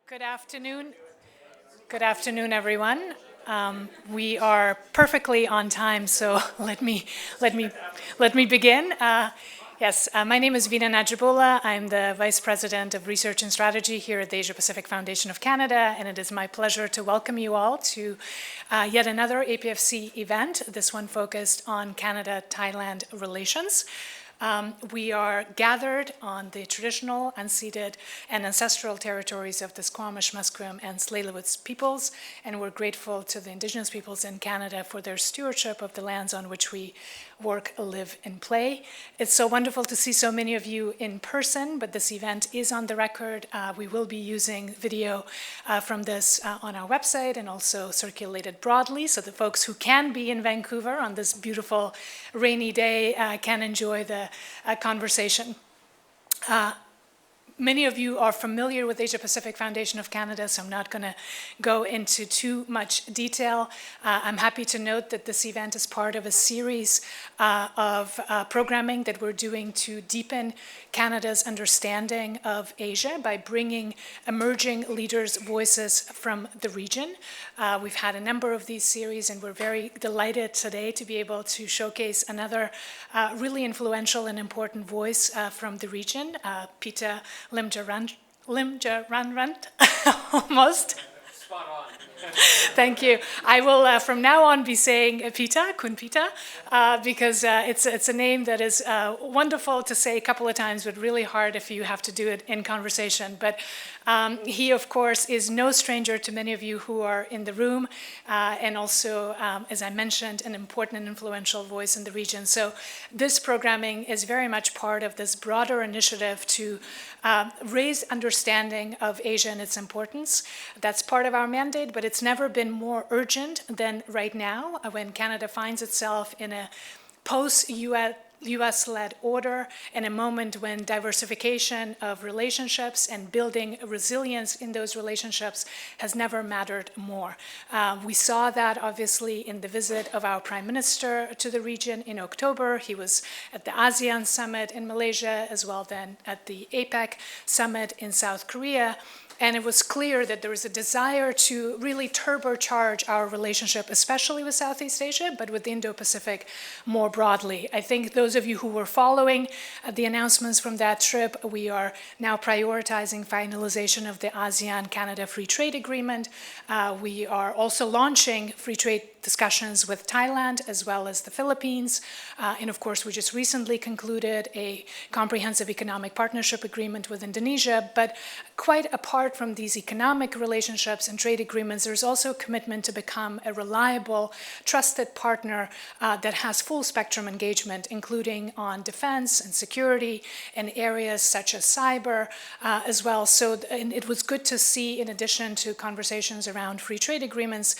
Good afternoon. Good afternoon, everyone. We are perfectly on time, so let me begin. Yes, my name is Vina Nadjibulla. I'm the Vice President of Research and Strategy here at the Asia Pacific Foundation of Canada, and it is my pleasure to welcome you all to yet another APFC event, this one focused on Canada-Thailand relations. We are gathered on the traditional, unceded, and ancestral territories of the Squamish, Musqueam, and Tsleil-Waututh peoples, and we're grateful to the Indigenous peoples in Canada for their stewardship of the lands on which we work, live, and play. It's so wonderful to see so many of you in person, but this event is on the record. We will be using video from this on our website and also circulated broadly, so the folks who can be in Vancouver on this beautiful rainy day can enjoy the conversation. Many of you are familiar with Asia Pacific Foundation of Canada, so I'm not going to go into too much detail. I'm happy to note that this event is part of a series of programming that we're doing to deepen Canada's understanding of Asia by bringing emerging leaders' voices from the region. We've had a number of these series, and we're very delighted today to be able to showcase another really influential and important voice from the region, Pita Limjaroenrat, almost. Spot on. Thank you. I will, from now on, be saying Pita, Kun Pita, because it's a name that is wonderful to say a couple of times, but really hard if you have to do it in conversation. But he, of course, is no stranger to many of you who are in the room, and also, as I mentioned, an important and influential voice in the region. So this programming is very much part of this broader initiative to raise understanding of Asia and its importance. That's part of our mandate, but it's never been more urgent than right now when Canada finds itself in a post-US-led order, in a moment when diversification of relationships and building resilience in those relationships has never mattered more. We saw that obviously in the visit of our Prime Minister to the region in October. He was at the ASEAN Summit in Malaysia, as well then at the APEC Summit in South Korea. And it was clear that there was a desire to really turbocharge our relationship, especially with Southeast Asia, but with the Indo-Pacific more broadly. I think those of you who were following the announcements from that trip, we are now prioritizing finalization of the ASEAN-Canada Free Trade Agreement. We are also launching free trade discussions with Thailand as well as the Philippines. And of course, we just recently concluded a comprehensive economic partnership agreement with Indonesia. But quite apart from these economic relationships and trade agreements, there's also a commitment to become a reliable, trusted partner that has full spectrum engagement, including on defense and security and areas such as cyber as well. So and it was good to see, in addition to conversations around free trade agreements,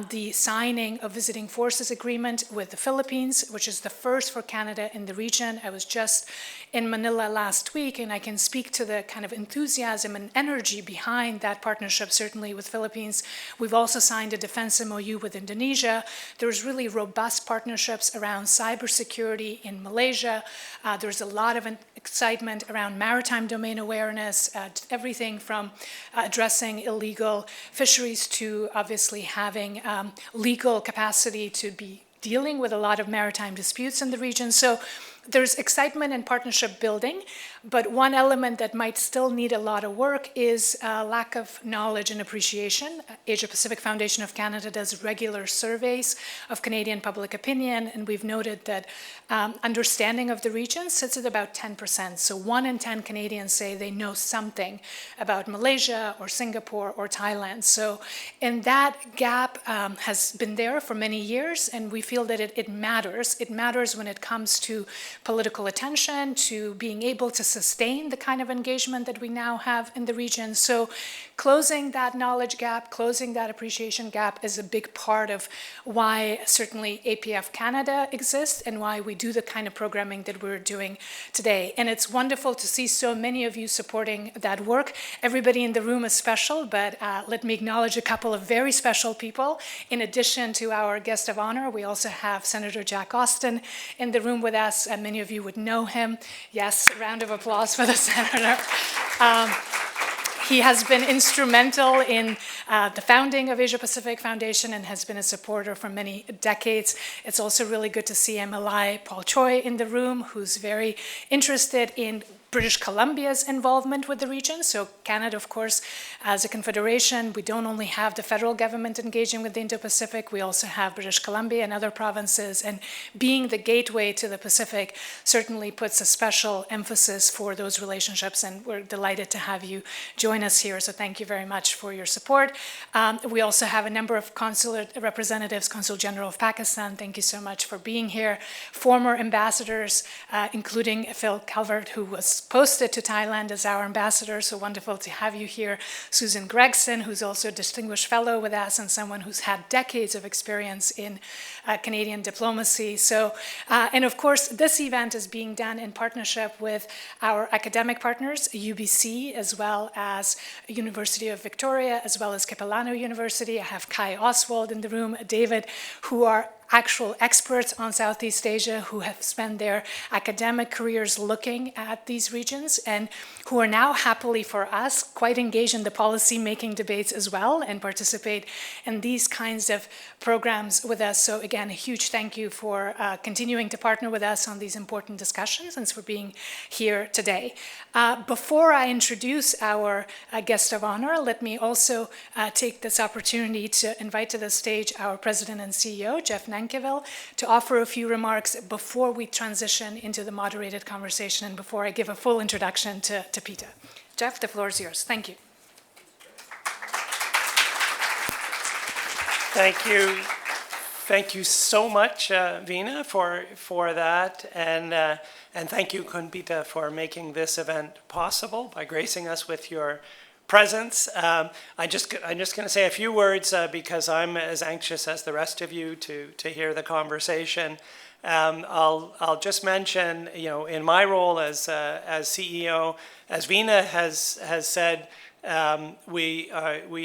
the signing of visiting forces agreement with the Philippines, which is the first for Canada in the region. I was just in Manila last week, and I can speak to the kind of enthusiasm and energy behind that partnership, certainly with Philippines. We've also signed a defense MOU with Indonesia. There's really robust partnerships around cybersecurity in Malaysia. There's a lot of excitement around maritime domain awareness, everything from addressing illegal fisheries to obviously having legal capacity to be dealing with a lot of maritime disputes in the region. So there's excitement and partnership building, but one element that might still need a lot of work is lack of knowledge and appreciation. Asia Pacific Foundation of Canada does regular surveys of Canadian public opinion, and we've noted that understanding of the region sits at about 10%. So 1 in 10 Canadians say they know something about Malaysia or Singapore or Thailand. So, and that gap has been there for many years, and we feel that it matters. It matters when it comes to political attention, to being able to sustain the kind of engagement that we now have in the region. So closing that knowledge gap, closing that appreciation gap is a big part of why certainly APF Canada exists and why we do the kind of programming that we're doing today. And it's wonderful to see so many of you supporting that work. Everybody in the room is special, but let me acknowledge a couple of very special people. In addition to our guest of honor, we also have Senator Jack Austin in the room with us. Many of you would know him. Yes, round of applause for the senator. He has been instrumental in the founding of Asia Pacific Foundation and has been a supporter for many decades. It's also really good to see MLI Paul Choi in the room, who's very interested in British Columbia's involvement with the region. So Canada, of course, as a confederation, we don't only have the federal government engaging with the Indo-Pacific, we also have British Columbia and other provinces, and being the gateway to the Pacific certainly puts a special emphasis for those relationships, and we're delighted to have you join us here. So thank you very much for your support. We also have a number of consulate representatives, Consul General of Pakistan, thank you so much for being here. Former ambassadors, including Phil Calvert, who was posted to Thailand as our ambassador, so wonderful to have you here. Susan Gregson, who's also a distinguished fellow with us and someone who's had decades of experience in Canadian diplomacy. So, and of course, this event is being done in partnership with our academic partners, UBC, as well as University of Victoria, as well as Capilano University. I have Kai Oswald in the room, David, who are actual experts on Southeast Asia who have spent their academic careers looking at these regions and who are now happily for us quite engaged in the policy-making debates as well and participate in these kinds of programs with us. So again, a huge thank you for continuing to partner with us on these important discussions and for being here today. Before I introduce our guest of honor, let me also take this opportunity to invite to the stage our President and CEO, Jeff Nankivell, to offer a few remarks before we transition into the moderated conversation and before I give a full introduction to Pita. Jeff, the floor is yours. Thank you. Thank you. Thank you so much, Vina, for that, and thank you, Pita, for making this event possible by gracing us with your presence. I'm just going to say a few words because I'm as anxious as the rest of you to hear the conversation. I'll just mention, in my role as CEO, as Vina has said, we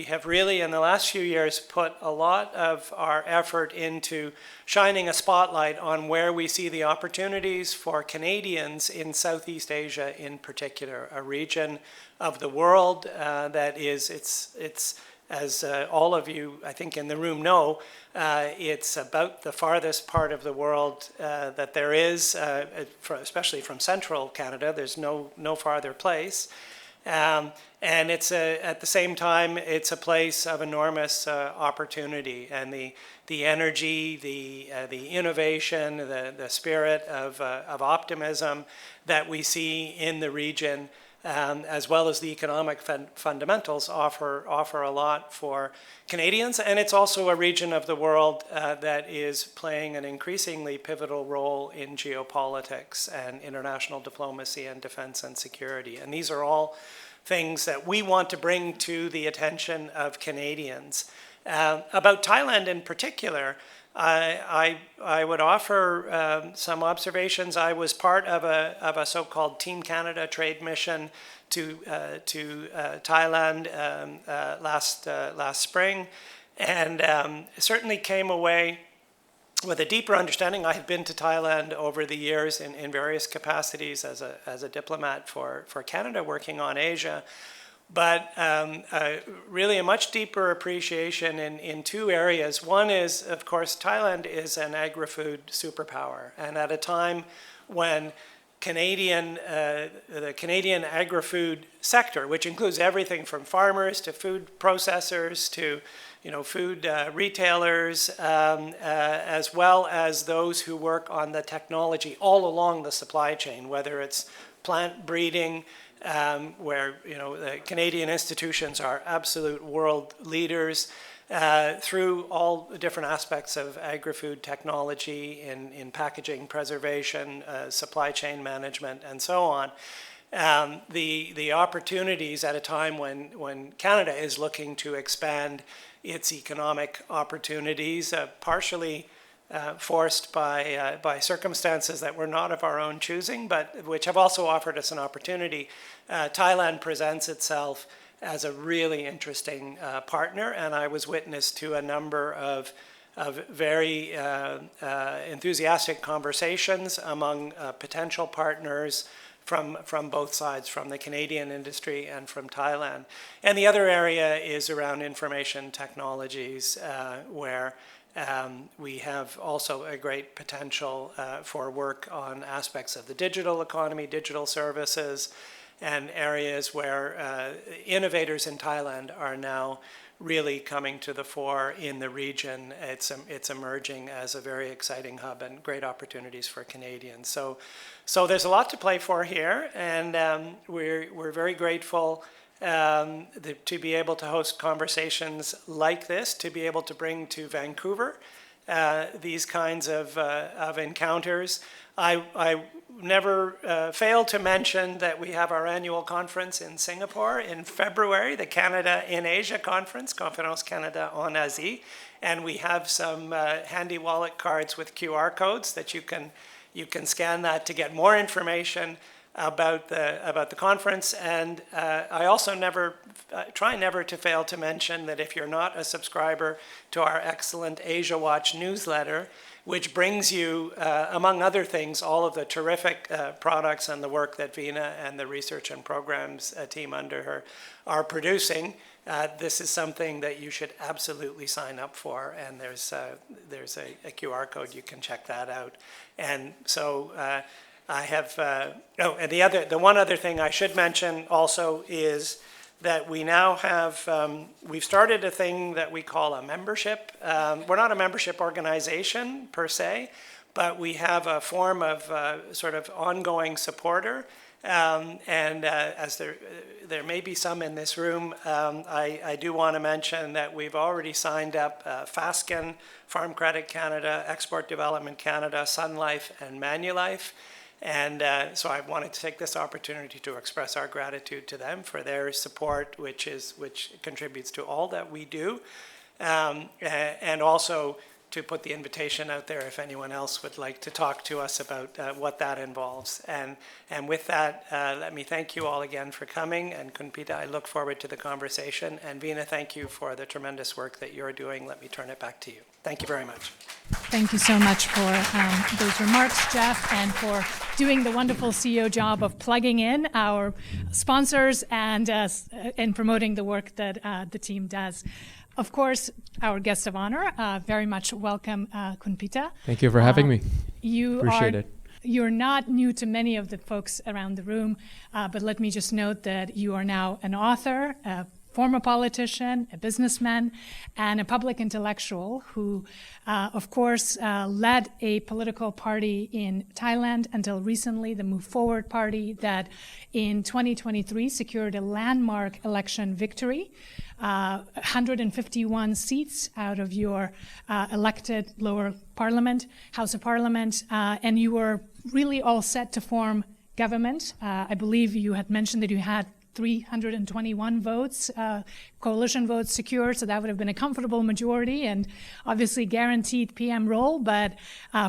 have really in the last few years put a lot of our effort into shining a spotlight on where we see the opportunities for Canadians in Southeast Asia in particular, a region of the world that is, it's as all of you I think in the room know, it's about the farthest part of the world that there is, especially from central Canada. There's no farther place. And it's at the same time, it's a place of enormous opportunity, and the energy, the innovation, the spirit of optimism that we see in the region, as well as the economic fundamentals, offer a lot for Canadians. And it's also a region of the world that is playing an increasingly pivotal role in geopolitics and international diplomacy and defense and security. And these are all things that we want to bring to the attention of Canadians. About Thailand in particular, I would offer some observations. I was part of a so-called Team Canada trade mission to Thailand last spring, and certainly came away with a deeper understanding. I had been to Thailand over the years in various capacities as a diplomat for Canada working on Asia, but really a much deeper appreciation in two areas. One is, of course, Thailand is an agri-food superpower, and at a time when the Canadian agri-food sector, which includes everything from farmers to food processors to food retailers, as well as those who work on the technology all along the supply chain, whether it's plant breeding, where the Canadian institutions are absolute world leaders, through all the different aspects of agri-food technology in packaging, preservation, supply chain management, and so on. The opportunities at a time when Canada is looking to expand its economic opportunities, partially forced by circumstances that were not of our own choosing, but which have also offered us an opportunity. Thailand presents itself as a really interesting partner, and I was witness to a number of very enthusiastic conversations among potential partners from both sides, from the Canadian industry and from Thailand. And the other area is around information technologies, where we have also a great potential for work on aspects of the digital economy, digital services, and areas where innovators in Thailand are now really coming to the fore in the region. It's emerging as a very exciting hub and great opportunities for Canadians. So there's a lot to play for here, and we're very grateful to be able to host conversations like this, to be able to bring to Vancouver these kinds of encounters. I never fail to mention that we have our annual conference in Singapore in February, the Canada in Asia conference, Conférence Canada en Asie, and we have some handy wallet cards with QR codes that you can scan that to get more information about the conference. And I also try never to fail to mention that if you're not a subscriber to our excellent Asia Watch newsletter, which brings you, among other things, all of the terrific products and the work that Vina and the research and programs team under her are producing, this is something that you should absolutely sign up for. And there's a QR code, you can check that out. And so I have, and the one other thing I should mention also is that we now have, we've started a thing that we call a membership. We're not a membership organization per se, but we have a form of sort of ongoing supporter. And as there may be some in this room, I do want to mention that we've already signed up Fasken, Farm Credit Canada, Export Development Canada, Sun Life, and Manulife. And so I wanted to take this opportunity to express our gratitude to them for their support, which contributes to all that we do, and also to put the invitation out there if anyone else would like to talk to us about what that involves. And with that, let me thank you all again for coming. And Kunpita, I look forward to the conversation. And Vina, thank you for the tremendous work that you're doing. Let me turn it back to you. Thank you very much. Thank you so much for those remarks, Jeff, and for doing the wonderful CEO job of plugging in our sponsors and promoting the work that the team does. Of course, our guest of honor, very much welcome, Kunpita. Thank you for having me. Appreciate it. You're not new to many of the folks around the room, but let me just note that you are now an author, a former politician, a businessman, and a public intellectual who, of course, led a political party in Thailand until recently, the Move Forward Party, that in 2023 secured a landmark election victory. 151 seats out of your elected lower parliament, House of Parliament, and you were really all set to form government. I believe you had mentioned that you had 321 votes, coalition votes secured, so that would have been a comfortable majority and obviously guaranteed PM role, but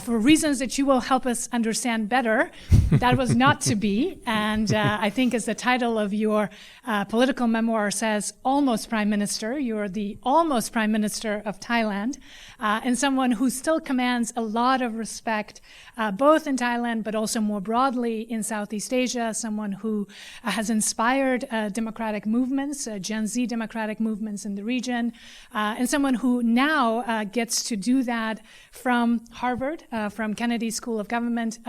for reasons that you will help us understand better, that was not to be. And I think as the title of your political memoir says, almost Prime Minister, you're the almost Prime Minister of Thailand, and someone who still commands a lot of respect, both in Thailand, but also more broadly in Southeast Asia, someone who has inspired democratic movements, Gen Z democratic movements in the region, and someone who now gets to do that from Harvard, from Kennedy School of Government,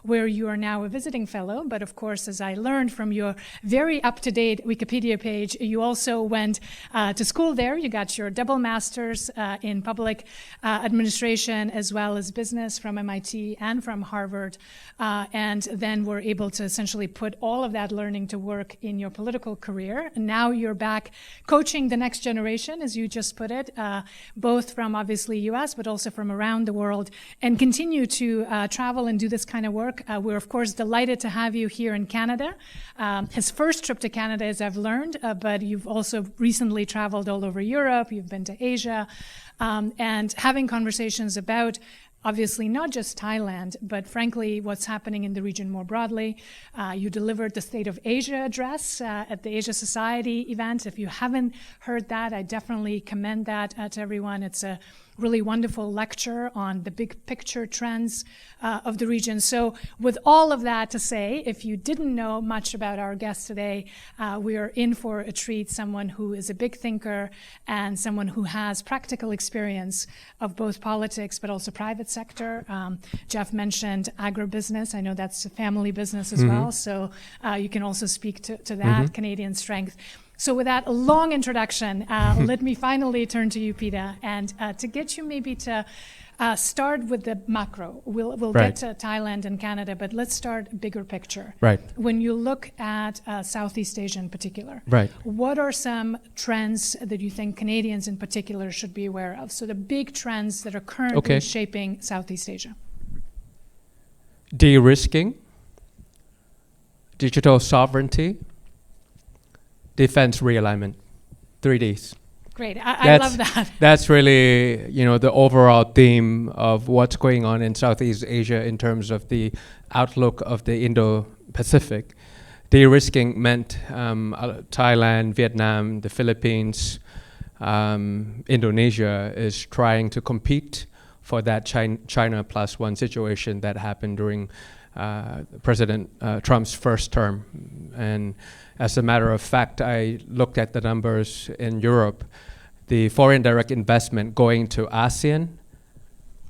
where you are now a visiting fellow. But of course, as I learned from your very up-to-date Wikipedia page, you also went to school there. You got your double master's in public administration as well as business from MIT and from Harvard, and then were able to essentially put all of that learning to work in your political career. And now you're back coaching the next generation, as you just put it, both from obviously US, but also from around the world, and continue to travel and do this kind of work. We're of course delighted to have you here in Canada. His first trip to Canada, as I've learned, but you've also recently traveled all over Europe, you've been to Asia, and having conversations about obviously not just Thailand, but frankly, what's happening in the region more broadly. You delivered the State of Asia address at the Asia Society event. If you haven't heard that, I definitely commend that to everyone. It's a really wonderful lecture on the big picture trends of the region. So with all of that to say, if you didn't know much about our guest today, we are in for a treat, someone who is a big thinker and someone who has practical experience of both politics but also private sector. Jeff mentioned agribusiness. I know that's a family business as well, so you can also speak to that Canadian strength. So with that long introduction, let me finally turn to you, Pita, and to get you maybe to start with the macro. We'll get to Thailand and Canada, but let's start bigger picture. Right. When you look at Southeast Asia in particular, what are some trends that you think Canadians in particular should be aware of? So the big trends that are currently shaping Southeast Asia. De-risking, digital sovereignty, defense realignment, 3Ds. Great, I love that. That's really, the overall theme of what's going on in Southeast Asia in terms of the outlook of the Indo-Pacific. De-risking meant Thailand, Vietnam, the Philippines, Indonesia is trying to compete for that China plus one situation that happened during President Trump's first term. And as a matter of fact, I looked at the numbers in Europe. The foreign direct investment going to ASEAN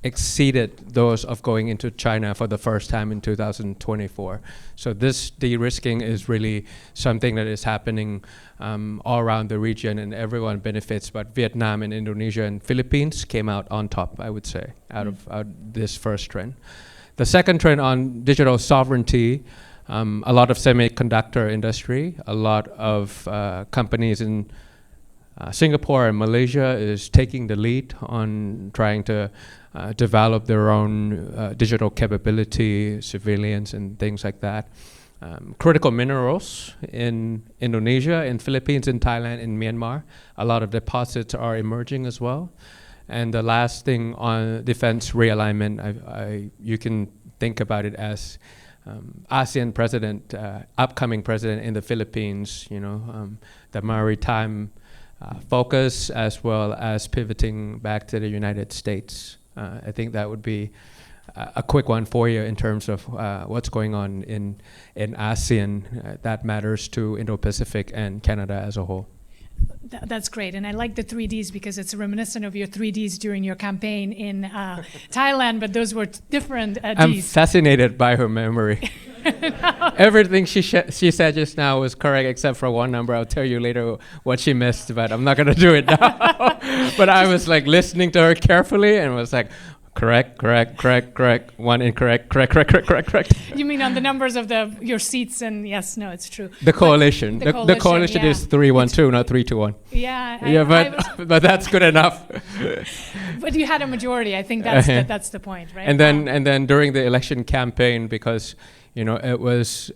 exceeded those of going into China for the first time in 2024. So this de-risking is really something that is happening all around the region, and everyone benefits. But Vietnam and Indonesia and Philippines came out on top, I would say, out of this first trend. The second trend on digital sovereignty, a lot of semiconductor industry, a lot of companies in Singapore and Malaysia is taking the lead on trying to develop their own digital capability, surveillance and things like that. Critical minerals in Indonesia, in Philippines, in Thailand, in Myanmar, a lot of deposits are emerging as well. And the last thing on defense realignment, you can think about it as ASEAN president, upcoming president in the Philippines, the maritime focus as well as pivoting back to the United States. I think that would be a quick one for you in terms of what's going on in ASEAN that matters to Indo-Pacific and Canada as a whole. That's great. And I like the 3Ds because it's reminiscent of your 3Ds during your campaign in Thailand, but those were different Ds. I'm fascinated by her memory. Everything she said just now was correct except for one number. I'll tell you later what she missed, but I'm not going to do it now. But I was like listening to her carefully and was like, correct, one incorrect, correct. You mean on the numbers of your seats? And yes, no, it's true. The coalition. The coalition is 3-1-2, not 3-2-1. Yeah. But that's good enough. But you had a majority. I think that's the point, right? And then during the election campaign, because it was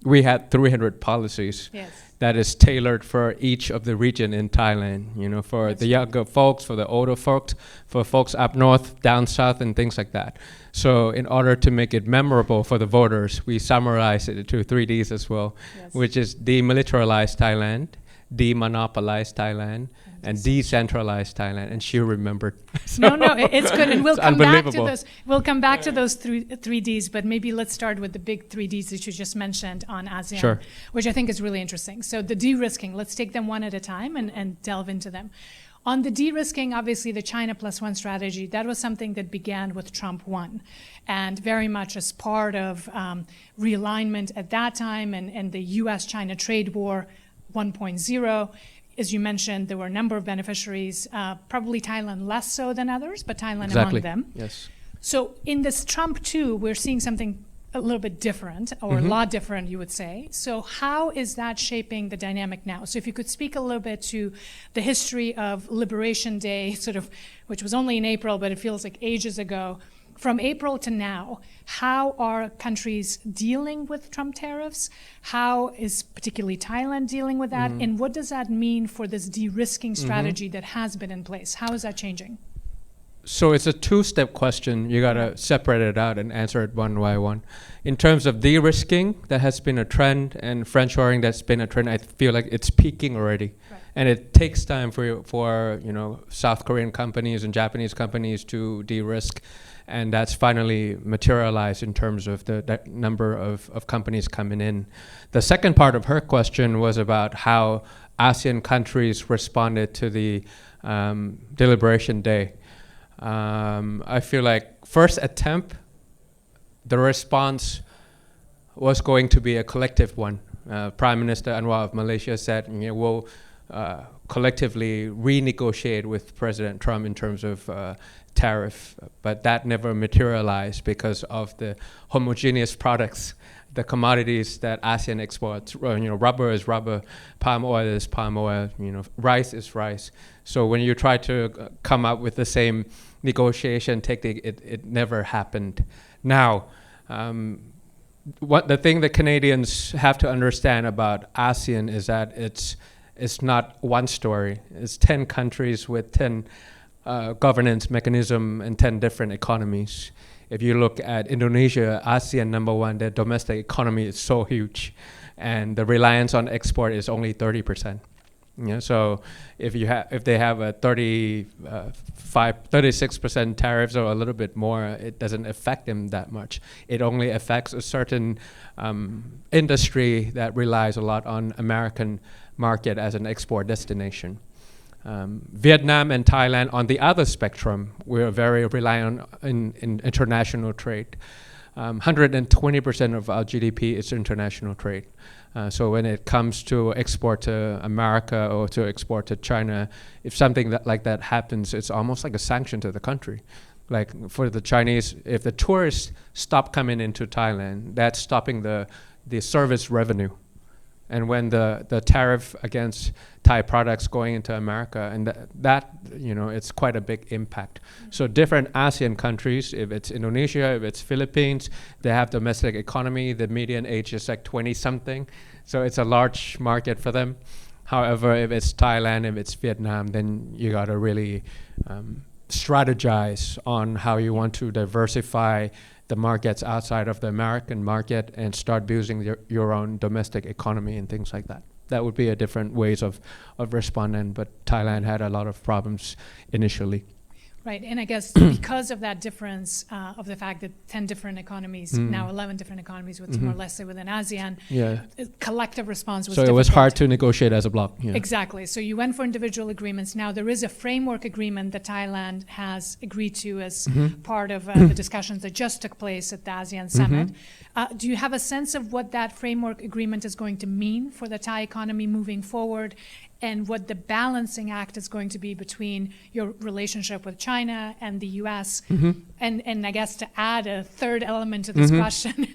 we had 300 policies. Yes. That is tailored for each of the region in Thailand, for the younger folks, for the older folks, for folks up north, down south, and things like that. So in order to make it memorable for the voters, we summarize it into 3Ds as well, which is demilitarized Thailand, demonopolized Thailand, and decentralized Thailand. And she remembered. No, it's good. And we'll come back to those. We'll come back to those 3Ds, but maybe let's start with the big 3Ds that you just mentioned on ASEAN, which I think is really interesting. So the de-risking, let's take them one at a time and delve into them. On the de-risking, obviously the China plus one strategy, that was something that began with Trump 1 and very much as part of realignment at that time and the US-China trade war 1.0. As you mentioned, there were a number of beneficiaries, probably Thailand less so than others, but Thailand among them. Yes. So in this Trump 2, we're seeing something a little bit different, or a lot different, you would say. So how is that shaping the dynamic now? So if you could speak a little bit to the history of Liberation Day, which was only in April, but it feels like ages ago. From April to now, how are countries dealing with Trump tariffs? How is particularly Thailand dealing with that? And what does that mean for this de-risking strategy that has been in place? How is that changing? So it's a two-step question. You gotta separate it out and answer it one by one. In terms of de-risking, that has been a trend, and friendshoring, that's been a trend. I feel like it's peaking already, and it takes time for South Korean companies and Japanese companies to de-risk, and that's finally materialized in terms of the number of companies coming in. The second part of her question was about how ASEAN countries responded to the Deliberation Day. I feel like first attempt, the response was going to be a collective one. Prime Minister Anwar of Malaysia said, we'll collectively renegotiate with President Trump in terms of tariff, but that never materialized because of the homogeneous products, the commodities that ASEAN exports. Rubber is rubber, palm oil is palm oil, rice is rice. So when you try to come up with the same negotiation technique, it never happened. Now, the thing that Canadians have to understand about ASEAN is that it's not one story. It's 10 countries with 10 governance mechanism and 10 different economies. If you look at Indonesia, ASEAN #1, their domestic economy is so huge, and the reliance on export is only 30%. So if they have a 36% tariffs or a little bit more, it doesn't affect them that much. It only affects a certain industry that relies a lot on American market as an export destination. Vietnam and Thailand, on the other spectrum, we're very reliant in international trade. 120% of our GDP is international trade. So when it comes to export to America or to export to China, if something like that happens, it's almost like a sanction to the country. Like for the Chinese, if the tourists stop coming into Thailand, that's stopping the service revenue. And when the tariff against Thai products going into America, and that it's quite a big impact. So different ASEAN countries, if it's Indonesia, if it's Philippines, they have domestic economy. The median age is like 20-something, so it's a large market for them. However, if it's Thailand, if it's Vietnam, then you gotta really strategize on how you want to diversify the markets outside of the American market and start building your own domestic economy and things like that. That would be a different ways of responding, but Thailand had a lot of problems initially. Right, and I guess because of that difference of the fact that 10 different economies, now 11 different economies with more or less within ASEAN, collective response was so difficult. It was hard to negotiate as a bloc. Yeah. Exactly, so you went for individual agreements. Now there is a framework agreement that Thailand has agreed to as part of the discussions that just took place at the ASEAN Summit. Do you have a sense of what that framework agreement is going to mean for the Thai economy moving forward, and what the balancing act is going to be between your relationship with China and the US? And I guess to add a third element to this question,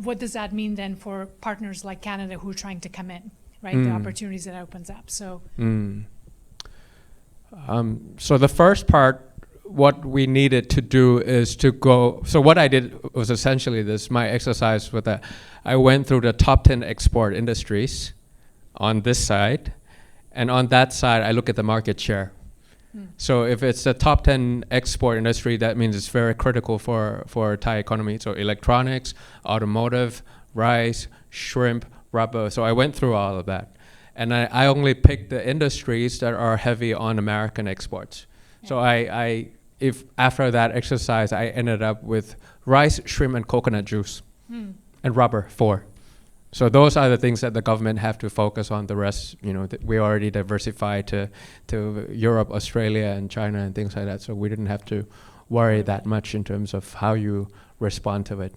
what does that mean then for partners like Canada who are trying to come in, right? The opportunities that opens up. So, so the first part, what we needed to do is to go, so what I did was essentially this, my exercise with that. I went through the top 10 export industries on this side, and on that side, I look at the market share. So if it's the top 10 export industry, that means it's very critical for Thai economy. So electronics, automotive, rice, shrimp, rubber. So I went through all of that. And I only picked the industries that are heavy on American exports. So if after that exercise, I ended up with rice, shrimp, and coconut juice, and rubber, 4. So those are the things that the government have to focus on. The rest, we already diversified to Europe, Australia, and China, and things like that. So we didn't have to worry that much in terms of how you respond to it.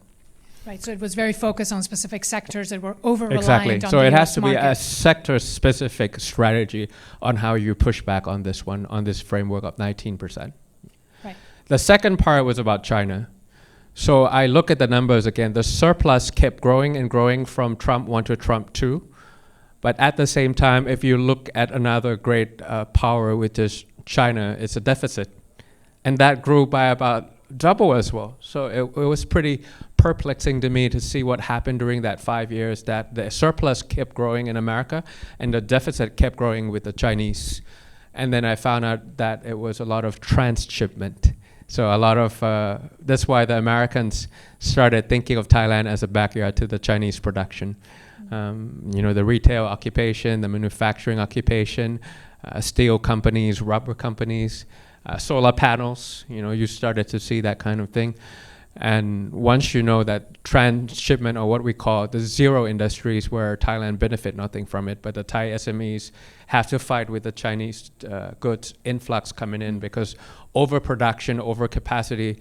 Right, so it was very focused on specific sectors that were over-reliant exactly. on So the it US has to be market. a sector-specific strategy on how you push back on this one, on this framework of 19%. Right. The second part was about China. So I look at the numbers again. The surplus kept growing and growing from Trump 1 to Trump 2. But at the same time, if you look at another great power, which is China, it's a deficit. And that grew by about double as well. So it was pretty perplexing to me to see what happened during that 5 years, that the surplus kept growing in America and the deficit kept growing with the Chinese. And then I found out that it was a lot of transshipment. So a lot of, that's why the Americans started thinking of Thailand as a backyard to the Chinese production. The retail occupation, the manufacturing occupation, steel companies, rubber companies, solar panels, you started to see that kind of thing. And once you know that transshipment, or what we call the zero industries, where Thailand benefit nothing from it, but the Thai SMEs have to fight with the Chinese goods influx coming in, because overproduction, overcapacity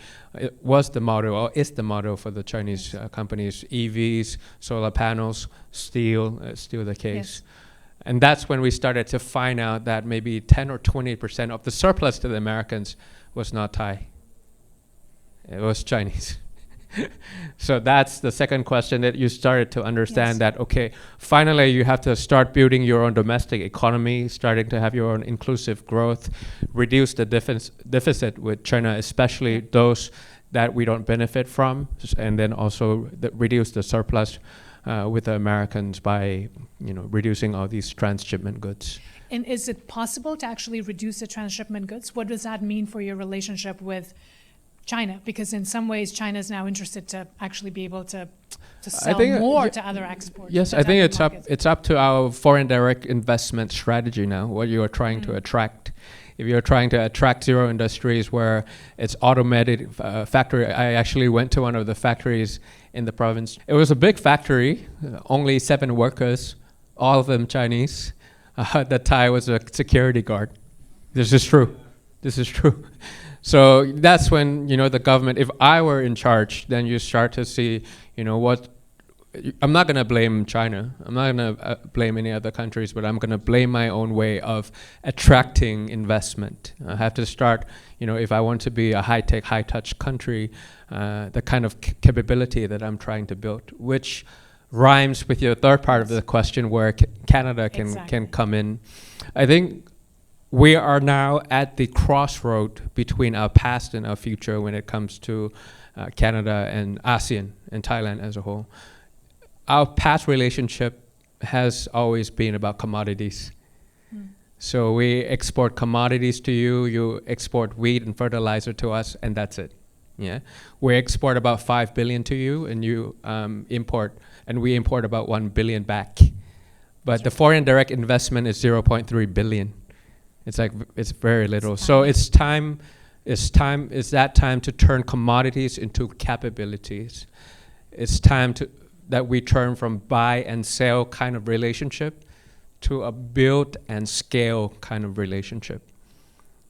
was the model, or is the model for the Chinese companies. EVs, solar panels, steel, still the case. Yes. And that's when we started to find out that maybe 10 or 20% of the surplus to the Americans was not Thai. It was Chinese. So that's the second question, that you started to understand that, okay, finally you have to start building your own domestic economy, starting to have your own inclusive growth, reduce the deficit with China, especially those that we don't benefit from, and then also reduce the surplus with the Americans by, reducing all these transshipment goods. And is it possible to actually reduce the transshipment goods? What does that mean for your relationship with China? Because in some ways, China is now interested to actually be able to sell more to other exporters. Yes, I think it's up to our foreign direct investment strategy now, what you are trying to attract. If you're trying to attract zero industries where it's automated factory, I actually went to one of the factories in the province. It was a big factory, only 7 workers, all of them Chinese. The Thai was a security guard. This is true. So that's when, the government, if I were in charge, then you start to see, I'm not going to blame China. I'm not going to blame any other countries, but I'm going to blame my own way of attracting investment. I have to start, if I want to be a high-tech, high-touch country, the kind of capability that I'm trying to build, which rhymes with your third part of the question, where Canada can come in. I think we are now at the crossroad between our past and our future when it comes to Canada and ASEAN and Thailand as a whole. Our past relationship has always been about commodities. So we export commodities to you, you export wheat and fertilizer to us, and that's it. Yeah, we export about 5 billion to you, and you we import about 1 billion back. But the foreign direct investment is 0.3 billion. It's very little. So it's that time to turn commodities into capabilities. It's time that we turn from buy and sell kind of relationship to a build and scale kind of relationship.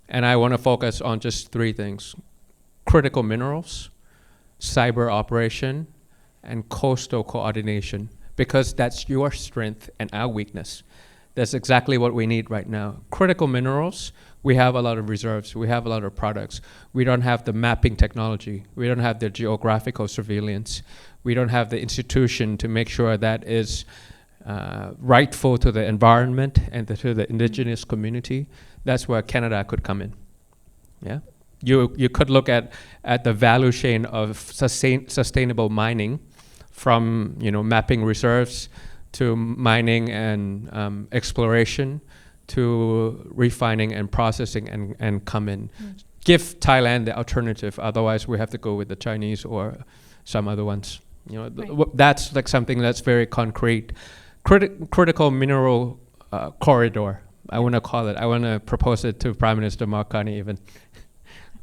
And I want to focus on just 3 things: critical minerals, cyber operation, and coastal coordination, because that's your strength and our weakness. That's exactly what we need right now. Critical minerals, we have a lot of reserves, we have a lot of products. We don't have the mapping technology, we don't have the geographical surveillance, we don't have the institution to make sure that is rightful to the environment and to the indigenous community. That's where Canada could come in. Yeah, you could look at the value chain of sustainable mining, from mapping reserves to mining and exploration to refining and processing and come in. Give Thailand the alternative. Otherwise, we have to go with the Chinese or some other ones. That's like something that's very concrete. Critical mineral corridor, I want to call it. I want to propose it to Prime Minister Mark Carney even.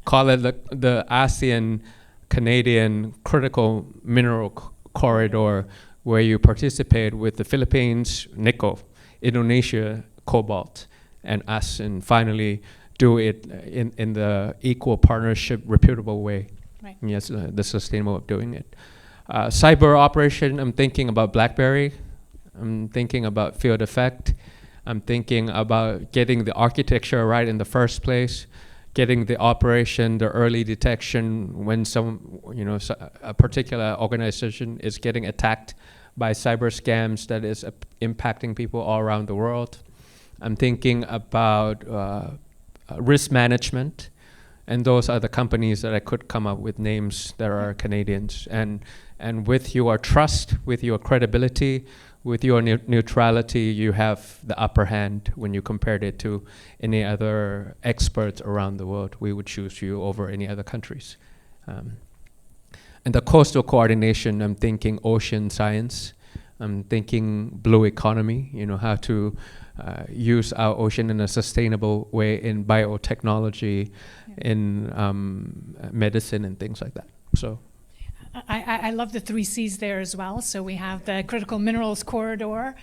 Call it the ASEAN-Canadian critical mineral corridor, where you participate with the Philippines, nickel, Indonesia, cobalt, and us, and finally do it in the equal partnership, reputable way. Right. Yes, the sustainable of doing it. Cyber operation, I'm thinking about BlackBerry. I'm thinking about field effect. I'm thinking about getting the architecture right in the first place, getting the operation, the early detection when a particular organization is getting attacked by cyber scams that is impacting people all around the world. I'm thinking about risk management, and those are the companies that I could come up with names that are Canadians. And with your trust, with your credibility, with your neutrality, you have the upper hand when you compared it to any other experts around the world. We would choose you over any other countries. And the coastal coordination, I'm thinking ocean science. I'm thinking blue economy, how to use our ocean in a sustainable way in biotechnology, in medicine and things like that. So I love the 3 C's there as well. So we have the critical minerals corridor.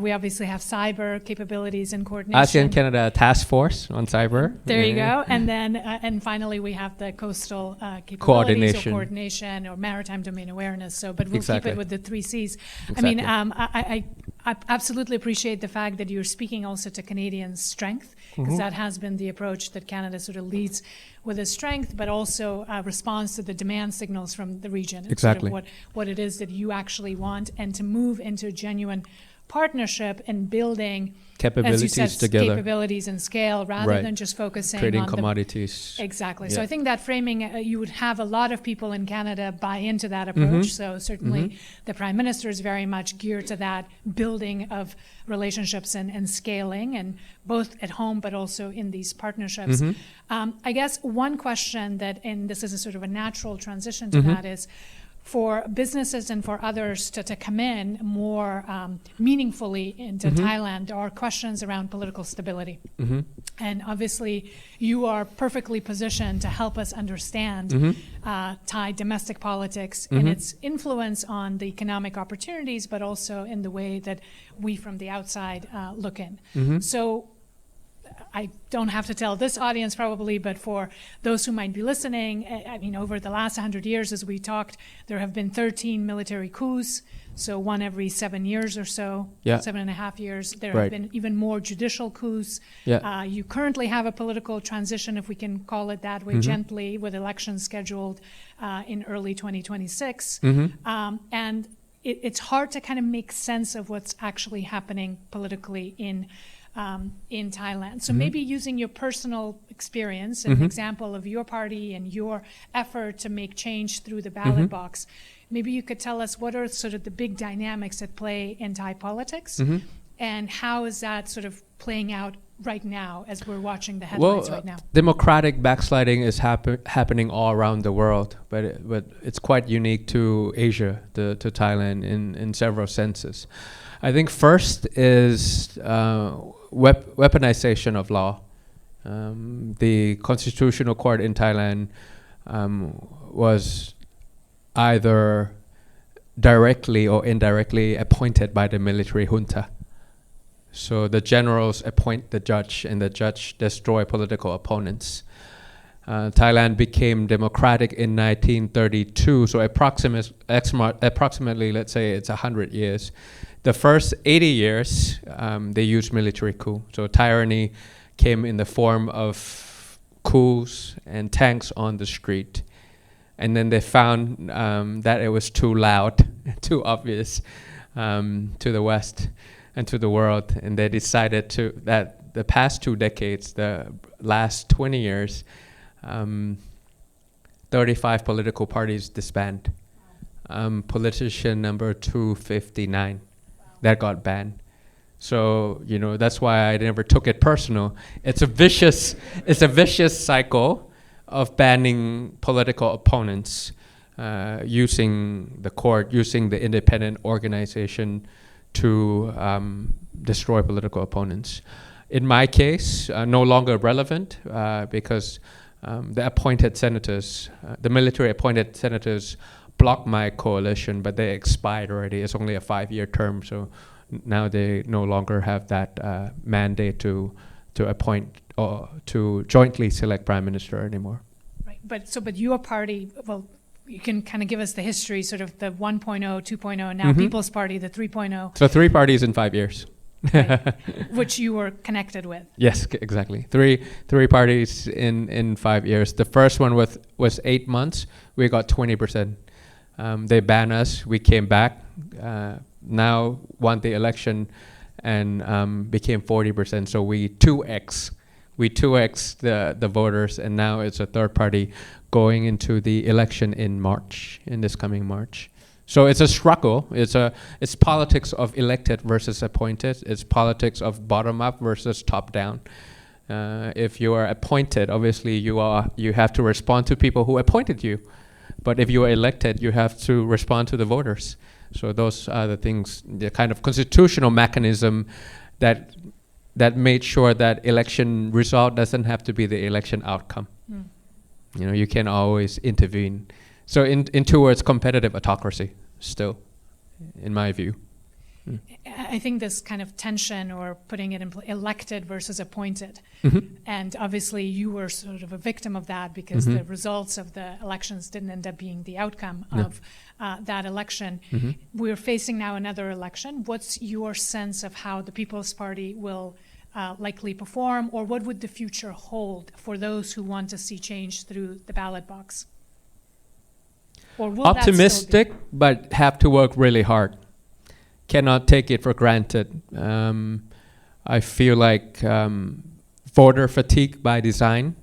We obviously have cyber capabilities and coordination. ASEAN-Canada task force on cyber. There you go. And then, and finally, we have the coastal capabilities coordination or maritime domain awareness. So, but we'll keep it with the 3 C's. Exactly. I mean, I absolutely appreciate the fact that you're speaking also to Canadian strength, because that has been the approach that Canada sort of leads with its strength, but also responds to the demand signals from the region. It's exactly. sort of what it is that you actually want, and to move into a genuine partnership and building capabilities, as you said, together, capabilities and scale, rather than just focusing trading on commodities. Exactly. Yeah. So I think that framing, you would have a lot of people in Canada buy into that approach. So certainly the Prime Minister is very much geared to that building of relationships and scaling, and both at home but also in these partnerships. I guess one question that, and this is a sort of a natural transition to that, is for businesses and for others to come in more meaningfully into Thailand, there are questions around political stability. And obviously, you are perfectly positioned to help us understand Thai domestic politics and its influence on the economic opportunities, but also in the way that we from the outside look in. So I don't have to tell this audience probably, but for those who might be listening, I mean, over the last 100 years, as we talked, there have been 13 military coups, so one every 7 years or so, 7.5 years. There have been even more judicial coups. You currently have a political transition, if we can call it that way, gently, with elections scheduled in early 2026. And it's hard to kind of make sense of what's actually happening politically in Thailand. So maybe using your personal experience, an example of your party and your effort to make change through the ballot box, maybe you could tell us what are sort of the big dynamics at play in Thai politics, and how is that sort of playing out right now as we're watching the headlines right now? Democratic backsliding is happening all around the world, but it's quite unique to Asia, to Thailand in several senses. I think first is weaponization of law. The Constitutional Court in Thailand was either directly or indirectly appointed by the military junta. So the generals appoint the judge, and the judge destroy political opponents. Thailand became democratic in 1932, so approximately, let's say it's 100 years. The first 80 years, they used military coup. So tyranny came in the form of coups and tanks on the street. And then they found that it was too loud, too obvious to the West and to the world. And they decided that the past 2 decades, the last 20 years, 35 political parties disbanded. Politician number 259 that got banned. So that's why I never took it personal. It's a vicious cycle of banning political opponents, using the court, using the independent organization to destroy political opponents. In my case, no longer relevant because the appointed senators, the military appointed senators, blocked my coalition, but they expired already. It's only a 5-year term, so now they no longer have that mandate to appoint or to jointly select prime minister anymore. Right, but your party, well, you can kind of give us the history, sort of the 1.0, 2.0, and now People's Party, the 3.0. So 3 parties in 5 years. Right, which you were connected with. Yes, exactly. Three parties in 5 years. The first one was 8 months. We got 20%. They banned us. We came back. Now won the election and became 40%. So we 2x the voters, and now it's a third party going into the election in this coming March. So it's a struggle. It's politics of elected versus appointed. It's politics of bottom up versus top down. If you are appointed, obviously you have to respond to people who appointed you. But if you are elected, you have to respond to the voters. So those are the things, the kind of constitutional mechanism that made sure that election result doesn't have to be the election outcome. You can always intervene. So in towards competitive autocracy, still, in my view. I think this kind of tension, or putting it in elected versus appointed, and obviously you were sort of a victim of that because the results of the elections didn't end up being the outcome of that election. We're facing now another election. What's your sense of how the People's Party will likely perform, or what would the future hold for those who want to see change through the ballot box? Or will optimistic, but have to work really hard. Cannot take it for granted. I feel like voter fatigue by design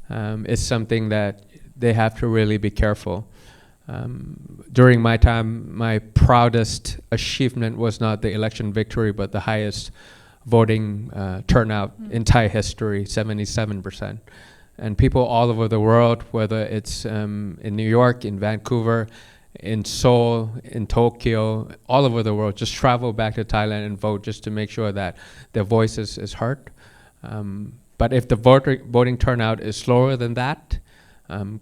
is something that they have to really be careful. During my time, my proudest achievement was not the election victory, but the highest voting turnout in Thai history, 77%. And people all over the world, whether it's in New York, in Vancouver, in Seoul, in Tokyo, all over the world, just travel back to Thailand and vote just to make sure that their voices is heard. But if the voting turnout is slower than that,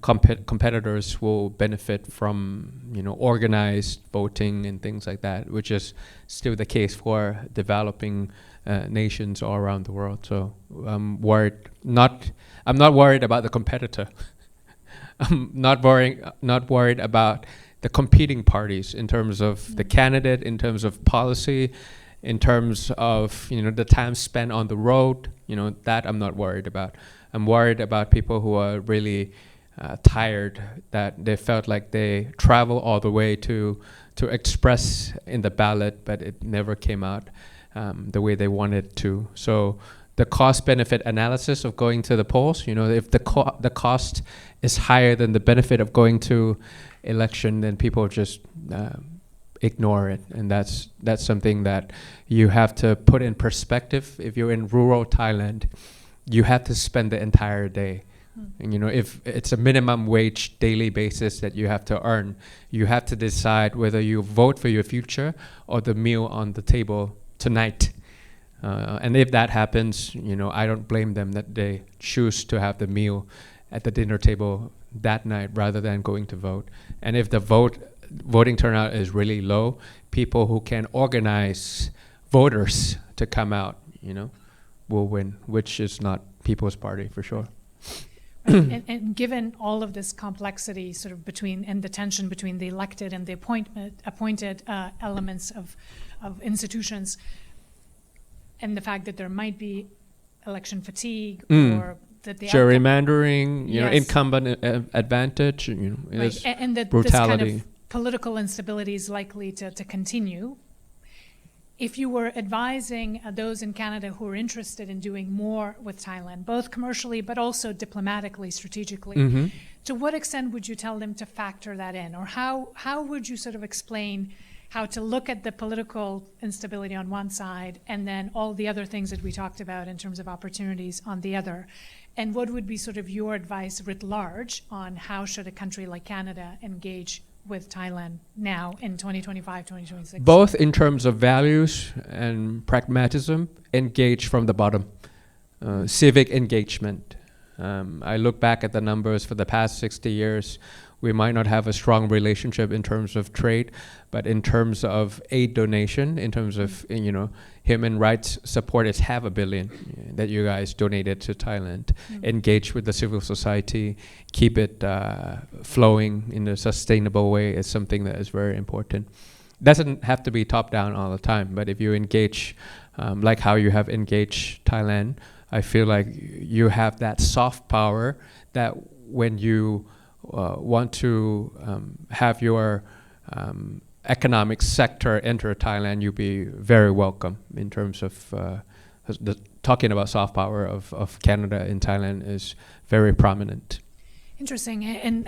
competitors will benefit from organized voting and things like that, which is still the case for developing nations all around the world. So I'm not worried about the competitor. I'm not worried about the competing parties in terms of the candidate, in terms of policy, in terms of the time spent on the road. That I'm not worried about. I'm worried about people who are really tired, that they felt like they travel all the way to express in the ballot, but it never came out the way they wanted to. So the cost-benefit analysis of going to the polls, if the cost is higher than the benefit of going to election, then people just ignore it, and that's something that you have to put in perspective. If you're in rural Thailand, you have to spend the entire day. And if it's a minimum wage daily basis that you have to earn, you have to decide whether you vote for your future or the meal on the table tonight. And if that happens, I don't blame them that they choose to have the meal at the dinner table that night rather than going to vote. And if the voting turnout is really low, people who can organize voters to come out, will win, which is not People's Party for sure. And given all of this complexity sort of and the tension between the elected and the appointed elements of institutions, and the fact that there might be election fatigue or that the gerrymandering, yes. Incumbent advantage, is and that brutality. This kind of political instability is likely to continue. If you were advising those in Canada who are interested in doing more with Thailand, both commercially but also diplomatically, strategically, to what extent would you tell them to factor that in? Or how would you sort of explain how to look at the political instability on one side and then all the other things that we talked about in terms of opportunities on the other? And what would be sort of your advice writ large on how should a country like Canada engage with Thailand now in 2025, 2026? Both in terms of values and pragmatism, engage from the bottom. Civic engagement. I look back at the numbers for the past 60 years. We might not have a strong relationship in terms of trade, but in terms of aid donation, in terms of human rights support, is $500 million that you guys donated to Thailand. Engage with the civil society, keep it flowing in a sustainable way is something that is very important. Doesn't have to be top down all the time, but if you engage like how you have engaged Thailand, I feel like you have that soft power that when you want to have your economic sector enter Thailand, you'll be very welcome in terms of talking about soft power of Canada in Thailand is very prominent. Interesting, and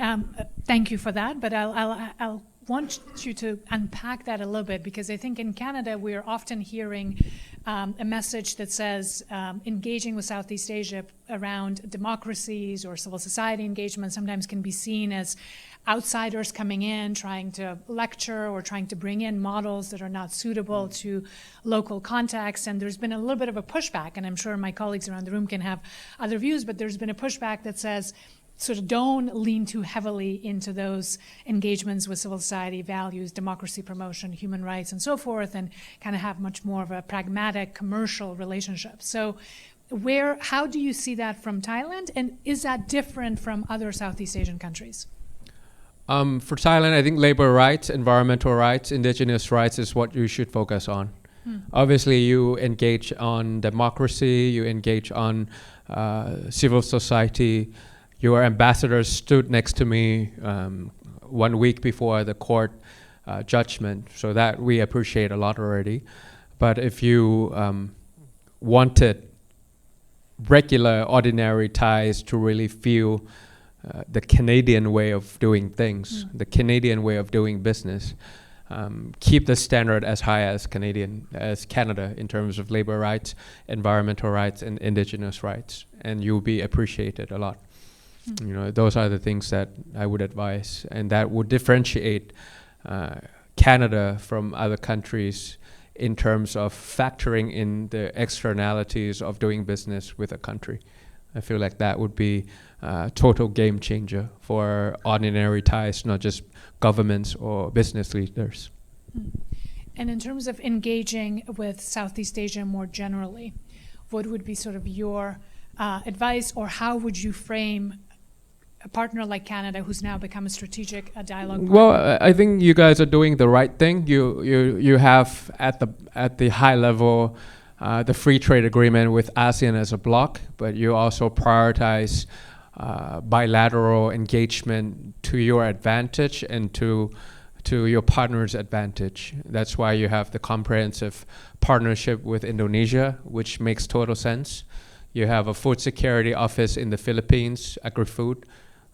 thank you for that. But I'll want you to unpack that a little bit, because I think in Canada we're often hearing a message that says engaging with Southeast Asia around democracies or civil society engagement sometimes can be seen as outsiders coming in, trying to lecture or trying to bring in models that are not suitable to local context. And there's been a little bit of a pushback, and I'm sure my colleagues around the room can have other views, but there's been a pushback that says, sort of don't lean too heavily into those engagements with civil society values, democracy promotion, human rights, and so forth, and kind of have much more of a pragmatic commercial relationship. So how do you see that from Thailand, and is that different from other Southeast Asian countries? For Thailand, I think labor rights, environmental rights, indigenous rights is what you should focus on. Obviously, you engage on democracy, you engage on civil society. Your ambassador stood next to me 1 week before the court judgment, so that we appreciate a lot already. But if you wanted regular, ordinary Thais to really feel the Canadian way of doing things, the Canadian way of doing business, keep the standard as high as Canada in terms of labor rights, environmental rights, and indigenous rights, and you'll be appreciated a lot. You know, those are the things that I would advise, and that would differentiate Canada from other countries in terms of factoring in the externalities of doing business with a country. I feel like that would be a total game changer for ordinary Thais, not just governments or business leaders. And in terms of engaging with Southeast Asia more generally, what would be sort of your advice, or how would you frame a partner like Canada, who's now become a strategic dialogue partner? Well, I think you guys are doing the right thing. You have at the high level the free trade agreement with ASEAN as a bloc, but you also prioritize bilateral engagement to your advantage and to your partner's advantage. That's why you have the comprehensive partnership with Indonesia, which makes total sense. You have a food security office in the Philippines, agri-food,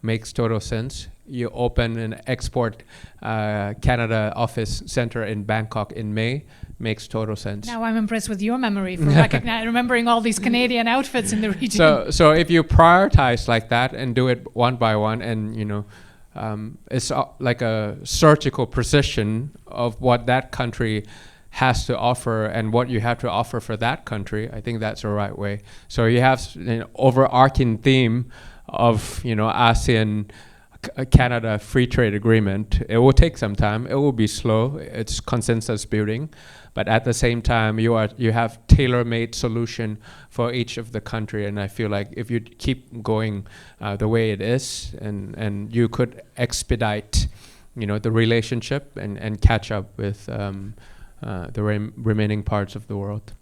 makes total sense. You open an export Canada office center in Bangkok in May, makes total sense. Now I'm impressed with your memory for remembering all these Canadian outfits in the region. So if you prioritize like that and do it one by one, and it's like a surgical precision of what that country has to offer and what you have to offer for that country, I think that's the right way. So you have an overarching theme of ASEAN Canada free trade agreement. It will take some time. It will be slow. It's consensus building, but at the same time, you have tailor-made solution for each of the country. And I feel like if you keep going the way it is, and you could expedite, the relationship and catch up with the remaining parts of the world.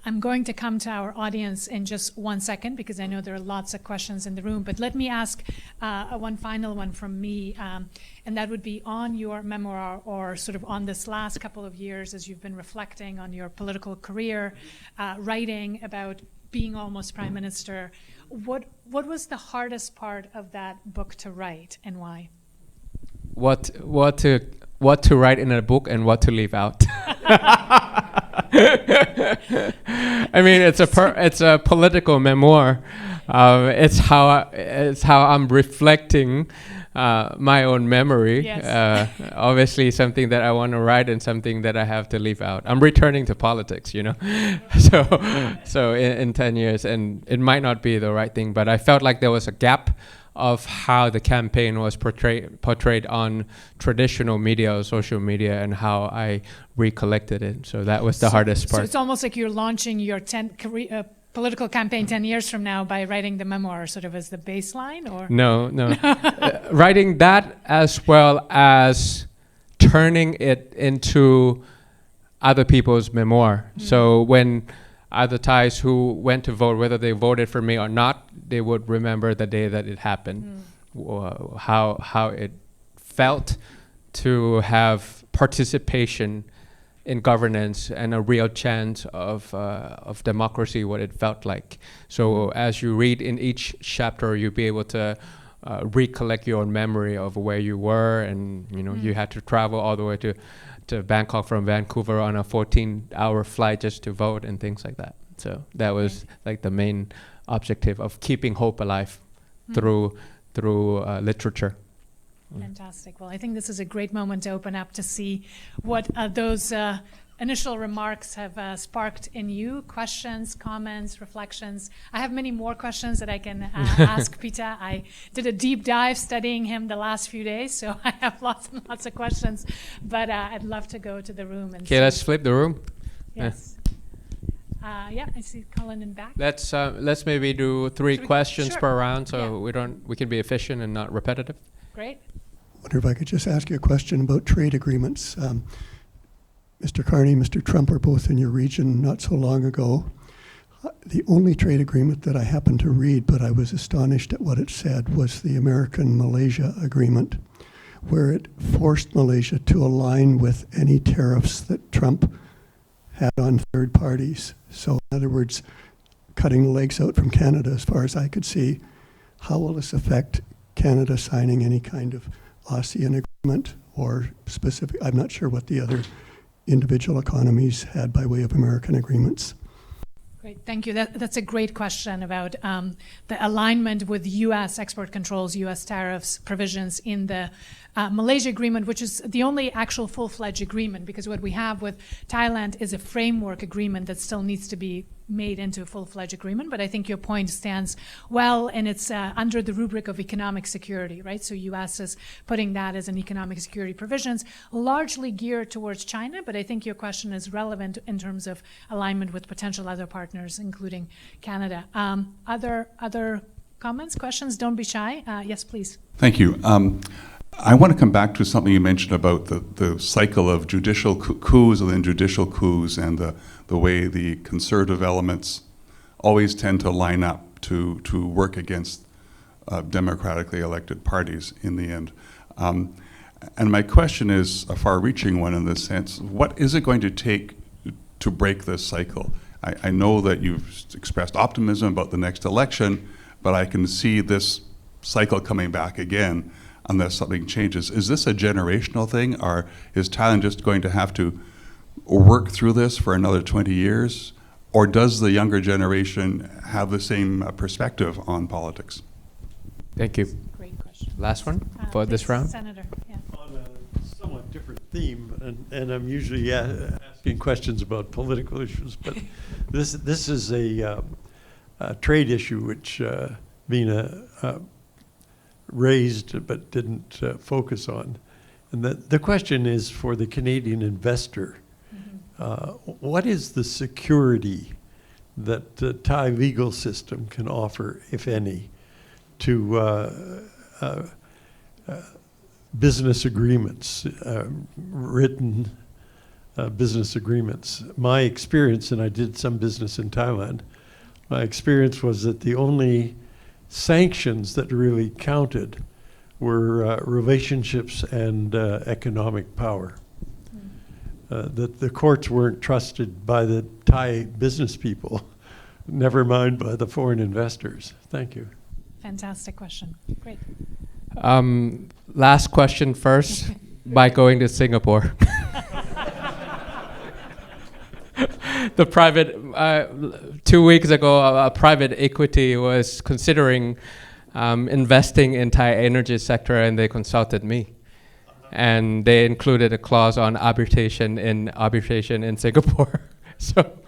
I'm going to come to our audience in just 1 second, because I know there are lots of questions in the room, but let me ask one final one from me, and that would be on your memoir, or sort of on this last couple of years as you've been reflecting on your political career, writing about being almost prime minister. What was the hardest part of that book to write, and why? What to write in a book and what to leave out. I mean, it's a political memoir. It's how I'm reflecting my own memory. Yes. Obviously, something that I want to write and something that I have to leave out. I'm returning to politics, So in 10 years, and it might not be the right thing, but I felt like there was a gap of how the campaign was portrayed on traditional media or social media, and how I recollected it. So that was the hardest part. So it's almost like you're launching your political campaign 10 years from now by writing the memoir sort of as the baseline, or? No. Writing that, as well as turning it into other people's memoir. So when other Thais who went to vote, whether they voted for me or not, they would remember the day that it happened, how it felt to have participation in governance and a real chance of democracy, what it felt like. So as you read in each chapter, you'll be able to recollect your own memory of where you were, and you had to travel all the way to Bangkok from Vancouver on a 14-hour flight just to vote and things like that. So that was like the main objective of keeping hope alive through literature. Fantastic. Well, I think this is a great moment to open up to see what those initial remarks have sparked in you. Questions, comments, reflections. I have many more questions that I can ask Pita. I did a deep dive studying him the last few days, so I have lots and lots of questions. But I'd love to go to the room and Okay, let's flip the room. Yes. Yeah, I see Colin in back. Let's maybe do three questions sure. per round, so we can be efficient and not repetitive. Great. I wonder if I could just ask you a question about trade agreements. Mr. Carney, Mr. Trump were both in your region not so long ago. The only trade agreement that I happened to read, but I was astonished at what it said, was the American-Malaysia agreement, where it forced Malaysia to align with any tariffs that Trump had on third parties. So in other words, cutting legs out from Canada as far as I could see. How will this affect Canada signing any kind of ASEAN agreement or specific? I'm not sure what the other individual economies had by way of American agreements. Great, thank you. That's a great question about the alignment with U.S. export controls, U.S. tariffs provisions in the Malaysia agreement, which is the only actual full-fledged agreement, because what we have with Thailand is a framework agreement that still needs to be made into a full-fledged agreement. But I think your point stands well, and it's under the rubric of economic security, right? So U.S. is putting that as an economic security provisions, largely geared towards China, but I think your question is relevant in terms of alignment with potential other partners, including Canada. Other comments, questions? Don't be shy. Yes, please. Thank you. I want to come back to something you mentioned about the cycle of judicial coups and then judicial coups, and the way the conservative elements always tend to line up to work against democratically elected parties in the end. And my question is a far-reaching one in this sense. What is it going to take to break this cycle? I know that you've expressed optimism about the next election, but I can see this cycle coming back again unless something changes. Is this a generational thing, or is Thailand just going to have to work through this for another 20 years? Or does the younger generation have the same perspective on politics? Thank you. Great question. Last one for this Please, round. Senator. Yeah. On a somewhat different theme, and I'm usually asking questions about political issues, but this is a trade issue which Vina raised but didn't focus on. And the question is for the Canadian investor. What is the security that the Thai legal system can offer, if any, to business agreements, written business agreements? My experience, and I did some business in Thailand, my experience was that the only sanctions that really counted were relationships and economic power. That the courts weren't trusted by the Thai business people, never mind by the foreign investors. Thank you. Fantastic question. Great. Last question first, by going to Singapore. The private, 2 weeks ago, a private equity was considering investing in Thai energy sector, and they consulted me. And they included a clause on arbitration in Singapore. So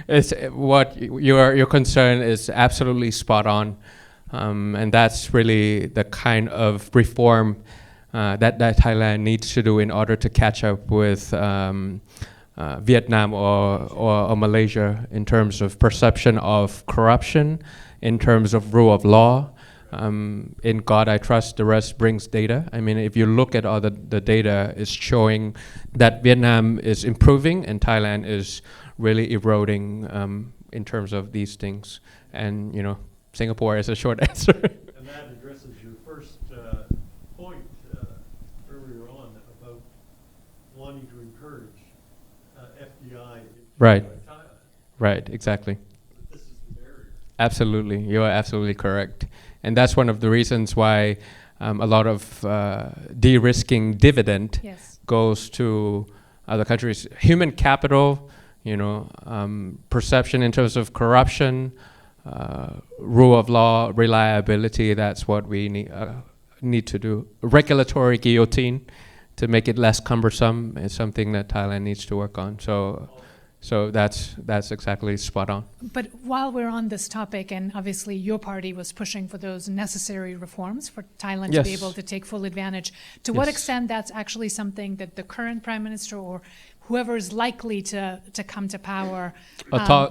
it's what your concern is absolutely spot on. And that's really the kind of reform that Thailand needs to do in order to catch up with Vietnam or Malaysia in terms of perception of corruption, in terms of rule of law. In God I trust, the rest brings data. I mean, if you look at all the data, is showing that Vietnam is improving and Thailand is really eroding in terms of these things. And, Singapore is a short answer. And that addresses your first point earlier on about wanting to encourage FDI. Right. Thailand. Right, exactly. This is the barrier. Absolutely, you are absolutely correct. And that's one of the reasons why a lot of de-risking dividend Yes. goes to other countries. Human capital, perception in terms of corruption, rule of law, reliability, that's what we need to do. Regulatory guillotine to make it less cumbersome is something that Thailand needs to work on. So that's exactly spot on. But while we're on this topic, and obviously your party was pushing for those necessary reforms for Thailand to be Yes. able to take full advantage, to what Yes. extent that's actually something that the current Prime Minister or whoever is likely to come to power...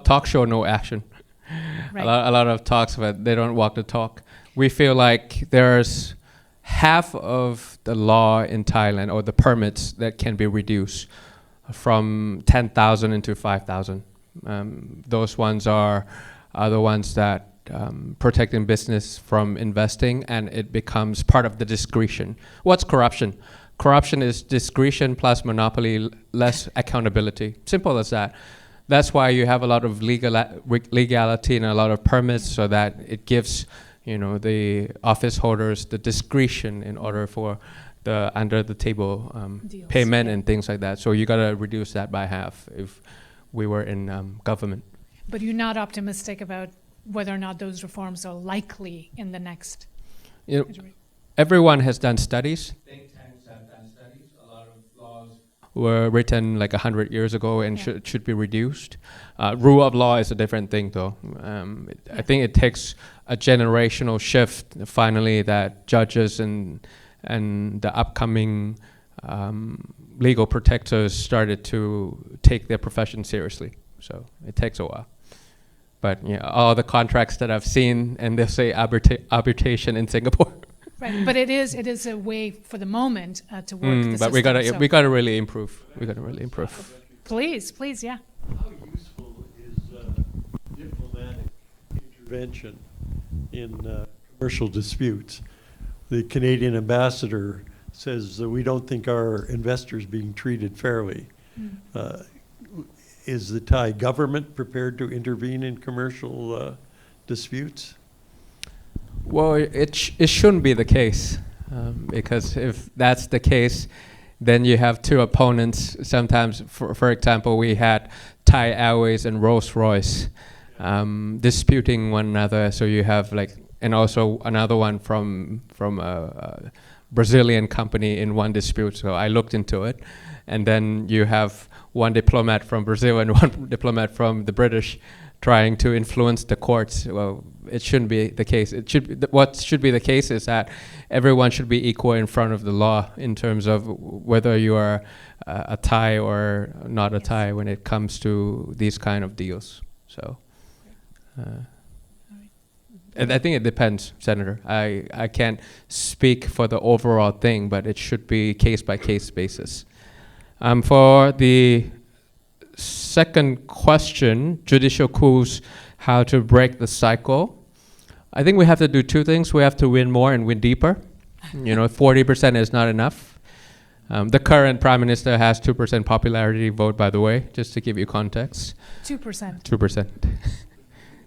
Talk show, no action. Right. A lot of talks, but they don't walk the talk. We feel like there's half of the law in Thailand, or the permits, that can be reduced from 10,000 into 5,000. Those ones are the ones that protecting business from investing, and it becomes part of the discretion. What's corruption? Corruption is discretion plus monopoly, less accountability. Simple as that. That's why you have a lot of legality and a lot of permits, so that it gives the office holders the discretion in order for the under the table Deals, payment yeah. and things like that. So you got to reduce that by half if we were in government. But you're not optimistic about whether or not those reforms are likely in the next... Everyone has done studies. Think tanks have done studies. A lot of laws were written like 100 years ago and should be reduced. Rule of law is a different thing, though. I think it takes a generational shift finally that judges and the upcoming legal protectors started to take their profession seriously. So it takes a while. But all the contracts that I've seen, and they say arbitration in Singapore. Right, but it is a way for the moment to work the But system. we gotta really improve. We gotta really improve. Please, yeah. How useful is diplomatic intervention in commercial disputes? The Canadian ambassador says that we don't think our investors being treated fairly. Is the Thai government prepared to intervene in commercial disputes? Well, it shouldn't be the case, because if that's the case, then you have two opponents. Sometimes, for example, we had Thai Airways and Rolls-Royce disputing one another. So you have and also another one from a Brazilian company in one dispute. So I looked into it, and then you have one diplomat from Brazil and one diplomat from the British trying to influence the courts. Well, it shouldn't be the case. What should be the case is that everyone should be equal in front of the law in terms of whether you are a Thai or not a Thai when it comes to these kind of deals. So, and I think it depends, Senator. I can't speak for the overall thing, but it should be case by case basis. For the second question, judicial coups, how to break the cycle. I think we have to do two things. We have to win more and win deeper. 40% is not enough. The current Prime Minister has 2% popularity vote, by the way, just to give you context. 2%. 2%.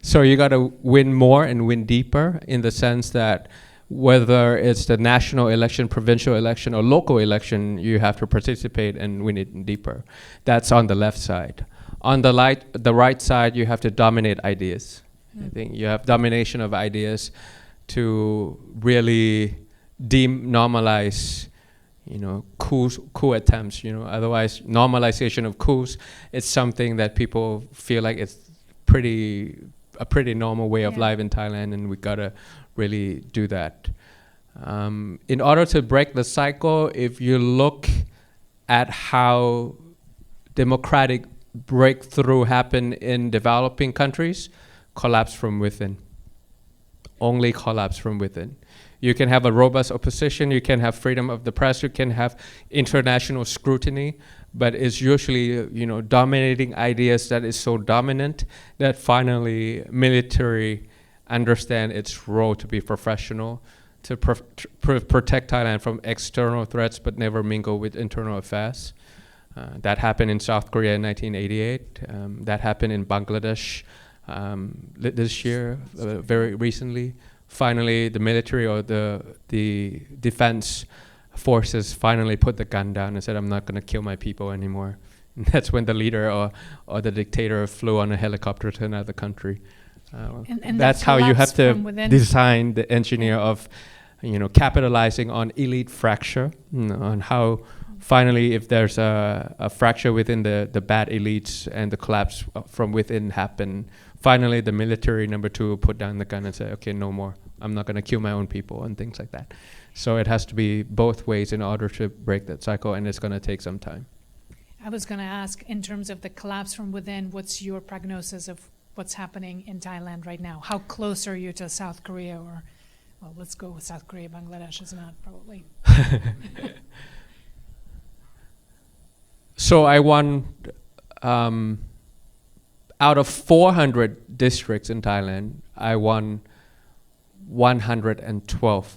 So you got to win more and win deeper, in the sense that whether it's the national election, provincial election, or local election, you have to participate and win it deeper. That's on the left side. On the right side, you have to dominate ideas. I think you have domination of ideas to really denormalize, coup attempts. Otherwise, normalization of coups, it's something that people feel like it's a pretty normal way of life in Thailand, and we gotta really do that. In order to break the cycle, if you look at how democratic breakthrough happen in developing countries, collapse from within. Only collapse from within. You can have a robust opposition, you can have freedom of the press, you can have international scrutiny, but it's usually, dominating ideas that is so dominant that finally military understand its role to be professional, to protect Thailand from external threats, but never mingle with internal affairs. That happened in South Korea in 1988. That happened in Bangladesh this year, very recently, finally the military or the defense forces finally put the gun down and said, I'm not going to kill my people anymore. And that's when the leader or the dictator flew on a helicopter to another country. And that's that how you have collapse to from within. design the engineer of, capitalizing on elite fracture, on how finally if there's a fracture within the bad elites and the collapse from within happen, finally the military, number two, put down the gun and say, okay, no more. I'm not going to kill my own people and things like that. So it has to be both ways in order to break that cycle, and it's going to take some time. I was going to ask, in terms of the collapse from within, what's your prognosis of what's happening in Thailand right now? How close are you to South Korea? Or, well, let's go with South Korea. Bangladesh is not, probably. So I won, out of 400 districts in Thailand, I won 112th.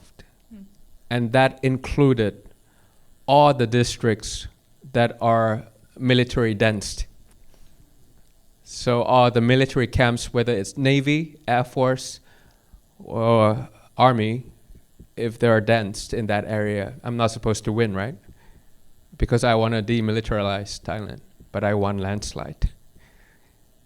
And that included all the districts that are military dense. So all the military camps, whether it's Navy, Air Force, or Army, if they're dense in that area, I'm not supposed to win, right? Because I want to demilitarize Thailand, but I won landslide.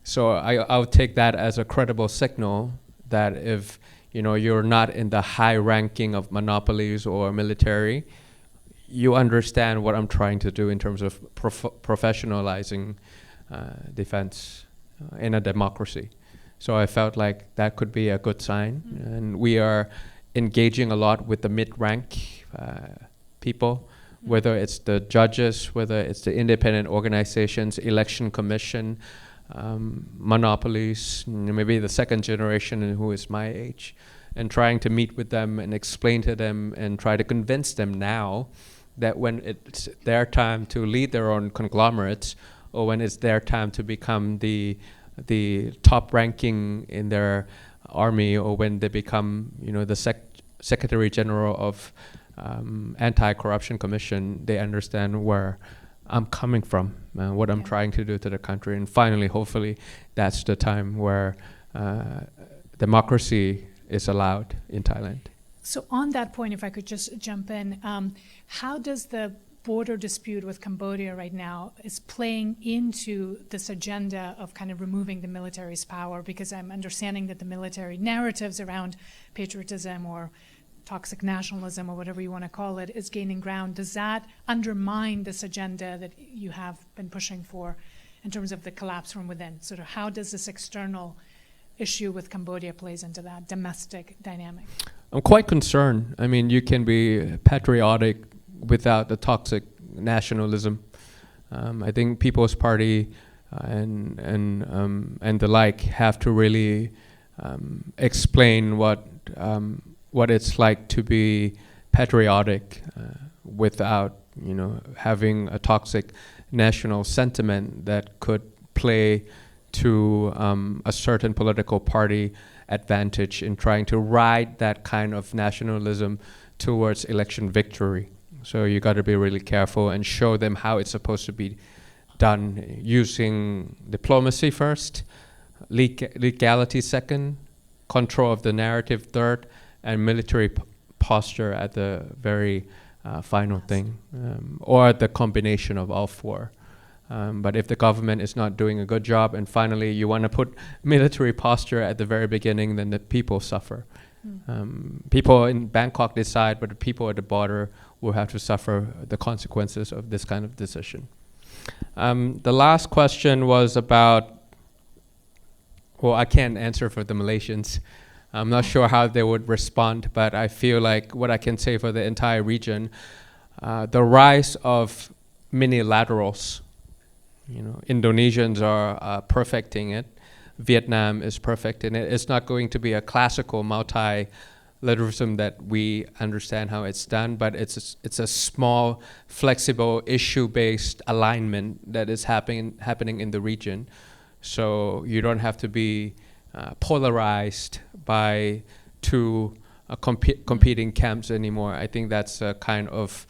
So I'll take that as a credible signal that if you're not in the high ranking of monopolies or military, you understand what I'm trying to do in terms of professionalizing defense in a democracy. So I felt like that could be a good sign. And we are engaging a lot with the mid-rank people, whether it's the judges, whether it's the independent organizations, election commission, monopolies, maybe the second generation who is my age, and trying to meet with them and explain to them and try to convince them now that when it's their time to lead their own conglomerates, or when it's their time to become the top ranking in their army, or when they become the Secretary General of Anti-Corruption Commission, they understand where I'm coming from, what I'm trying to do to the country. And finally, hopefully, that's the time where democracy is allowed in Thailand. So on that point, if I could just jump in, how does the border dispute with Cambodia right now is playing into this agenda of kind of removing the military's power? Because I'm understanding that the military narratives around patriotism or toxic nationalism or whatever you want to call it is gaining ground. Does that undermine this agenda that you have been pushing for in terms of the collapse from within? Sort of how does this external issue with Cambodia plays into that domestic dynamic? I'm quite concerned. I mean, you can be patriotic without the toxic nationalism. I think People's Party and the like have to really explain what it's like to be patriotic without having a toxic national sentiment that could play to a certain political party advantage in trying to ride that kind of nationalism towards election victory. So you got to be really careful and show them how it's supposed to be done, using diplomacy first, legality second, control of the narrative third, and military posture at the very final thing, or the combination of all four. But if the government is not doing a good job, and finally you want to put military posture at the very beginning, then the people suffer. People in Bangkok decide, but the people at the border will have to suffer the consequences of this kind of decision. The last question was about, well, I can't answer for the Malaysians. I'm not sure how they would respond, but I feel like what I can say for the entire region, the rise of minilaterals. Indonesians are perfecting it. Vietnam is perfecting it. It's not going to be a classical multilateralism that we understand how it's done, but it's a small, flexible, issue-based alignment that is happening in the region. So you don't have to be polarized by two competing camps anymore. I think that's a kind of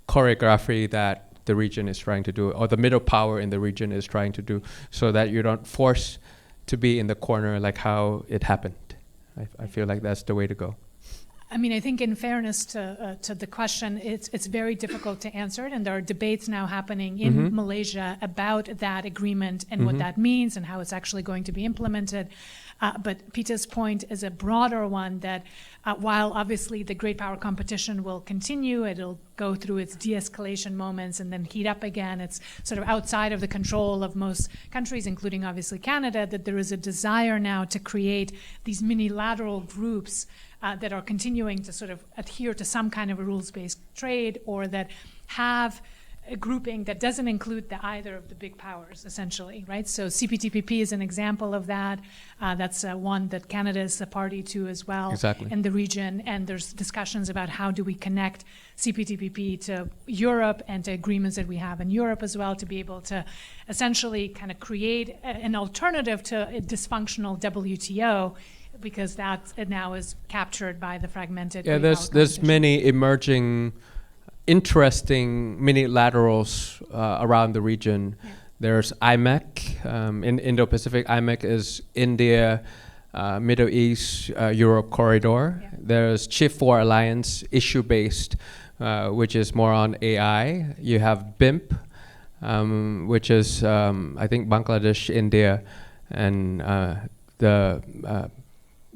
choreography that the region is trying to do, or the middle power in the region is trying to do, so that you don't force to be in the corner like how it happened. I feel like that's the way to go. I mean, I think in fairness to the question, it's very difficult to answer it, and there are debates now happening in Malaysia about that agreement and what that means and how it's actually going to be implemented. But Pita's point is a broader one that while obviously the great power competition will continue, it'll go through its de-escalation moments and then heat up again. It's sort of outside of the control of most countries, including obviously Canada, that there is a desire now to create these mini-lateral groups that are continuing to sort of adhere to some kind of a rules-based trade, or that have a grouping that doesn't include either of the big powers, essentially, right? So CPTPP is an example of that. That's one that Canada is a party to as well in the region. And there's discussions about how do we connect CPTPP to Europe and to agreements that we have in Europe as well, to be able to essentially kind of create an alternative to a dysfunctional WTO, because that now is captured by the fragmented. Yeah, there's many emerging interesting mini-laterals around the region. Yeah. There's IMEC, in Indo-Pacific. IMEC is India, Middle East, Europe corridor. Yeah. There's Chip4 Alliance, issue-based, which is more on AI. You have BIMP, which is, I think, Bangladesh, India, and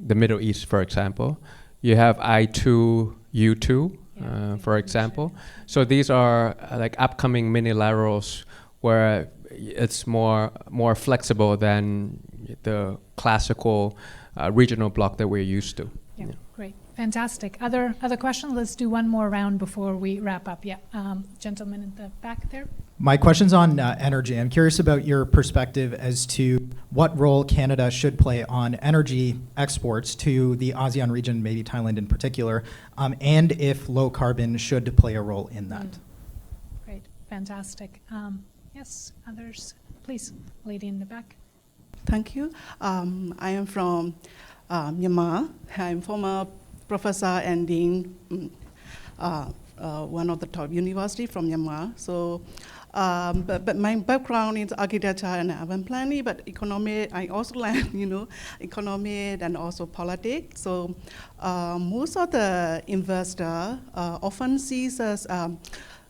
the Middle East, for example. You have I2, U2, for example. So these are like upcoming mini-laterals where it's more flexible than the classical regional bloc that we're used to. Yeah, great, fantastic. Other questions? Let's do one more round before we wrap up. Yeah, gentleman in the back there. My question's on energy. I'm curious about your perspective as to what role Canada should play on energy exports to the ASEAN region, maybe Thailand in particular, and if low carbon should play a role in that. Great, fantastic. Yes, others, please, lady in the back. Thank you. I am from Myanmar. I'm former professor and dean, one of the top university from Myanmar. So. But my background is architecture and urban planning, but economy, I also learned, economy and also politics. So most of the investor often sees us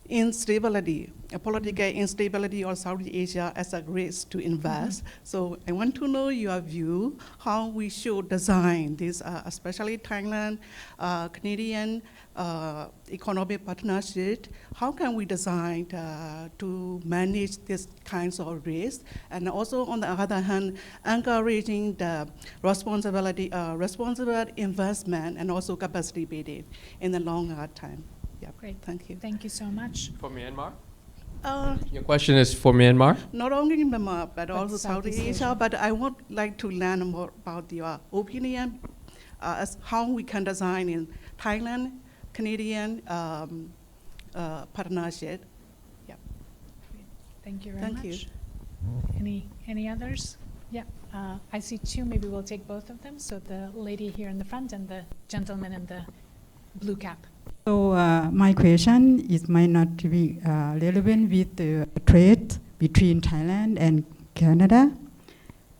instability, political instability or Southeast Asia as a risk to invest. So I want to know your view, how we should design this, especially Thailand, Canadian economic partnership. How can we design to manage these kinds of risks? And also on the other hand, encouraging the responsible investment and also capacity building in the longer time. Yeah, great. Thank you. Thank you so much. For Myanmar? Your question is for Myanmar? Not only in Myanmar, but also Southeast Asia. But I would like to learn more about your opinion as how we can design in Thailand, Canadian partnership. Yeah. Thank you very much. Thank you. Any others? Yeah. I see two. Maybe we'll take both of them. So the lady here in the front and the gentleman in the blue cap. So my question might not be relevant with the trade between Thailand and Canada.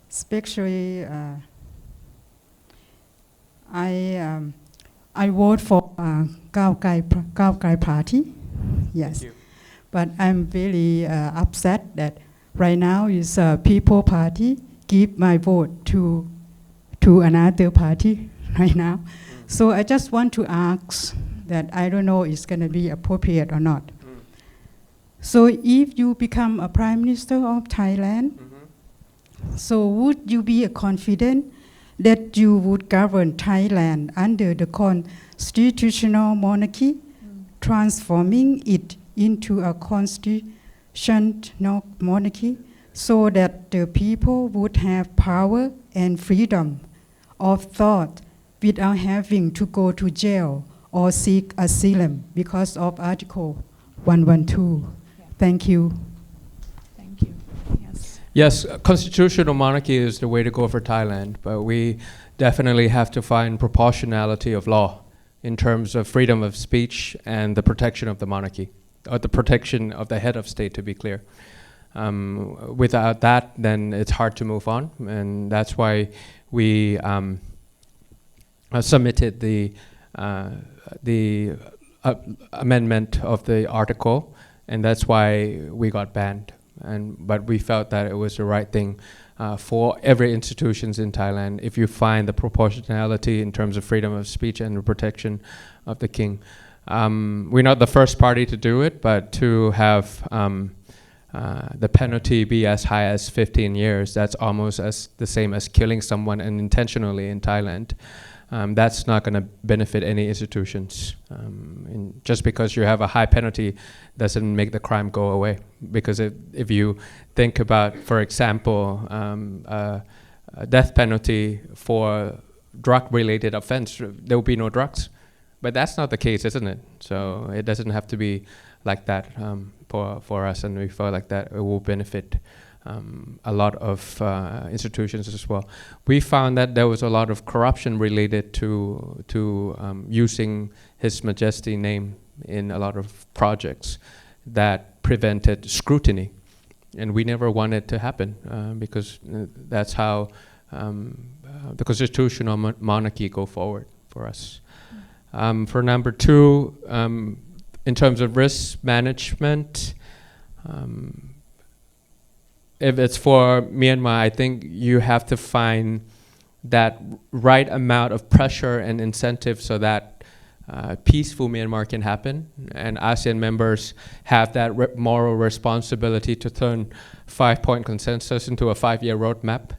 Especially, I vote for Khao Kai Party. Yes, but I'm very upset that right now is People Party give my vote to another party right now. So I just want to ask that I don't know it's going to be appropriate or not. So if you become a Prime Minister of Thailand, so would you be confident that you would govern Thailand under the constitutional monarchy, transforming it into a constitutional monarchy so that the people would have power and freedom of thought without having to go to jail or seek asylum because of Article 112. Yeah. Thank you. Thank you. Yes. Yes, constitutional monarchy is the way to go for Thailand, but we definitely have to find proportionality of law in terms of freedom of speech and the protection of the monarchy, or the protection of the head of state, to be clear. Without that, then it's hard to move on, and that's why we submitted the amendment of the article, and that's why we got banned. But we felt that it was the right thing for every institutions in Thailand, if you find the proportionality in terms of freedom of speech and the protection of the king. We're not the first party to do it, but to have the penalty be as high as 15 years, that's almost as the same as killing someone unintentionally in Thailand. That's not going to benefit any institutions. Just because you have a high penalty doesn't make the crime go away. Because if you think about, for example, a death penalty for drug-related offense, there will be no drugs. But that's not the case, isn't it? So it doesn't have to be like that for us, and we feel like that it will benefit a lot of institutions as well. We found that there was a lot of corruption related to using His Majesty name in a lot of projects that prevented scrutiny, and we never want it to happen because that's how the constitutional monarchy go forward for us. For number two, in terms of risk management, if it's for Myanmar, I think you have to find that right amount of pressure and incentive so that peaceful Myanmar can happen. And ASEAN members have that moral responsibility to turn 5-point consensus into a 5-year roadmap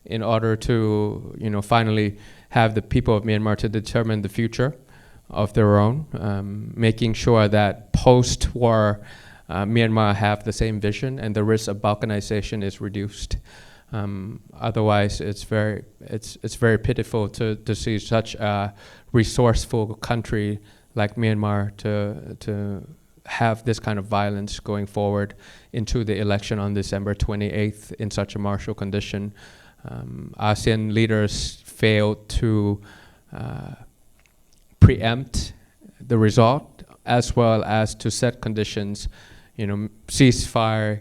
in order to, finally have the people of Myanmar to determine the future of their own, making sure that post-war Myanmar have the same vision and the risk of balkanization is reduced. Otherwise, it's very pitiful to see such a resourceful country like Myanmar to have this kind of violence going forward into the election on December 28th in such a martial condition. ASEAN leaders failed to preempt the result, as well as to set conditions, ceasefire,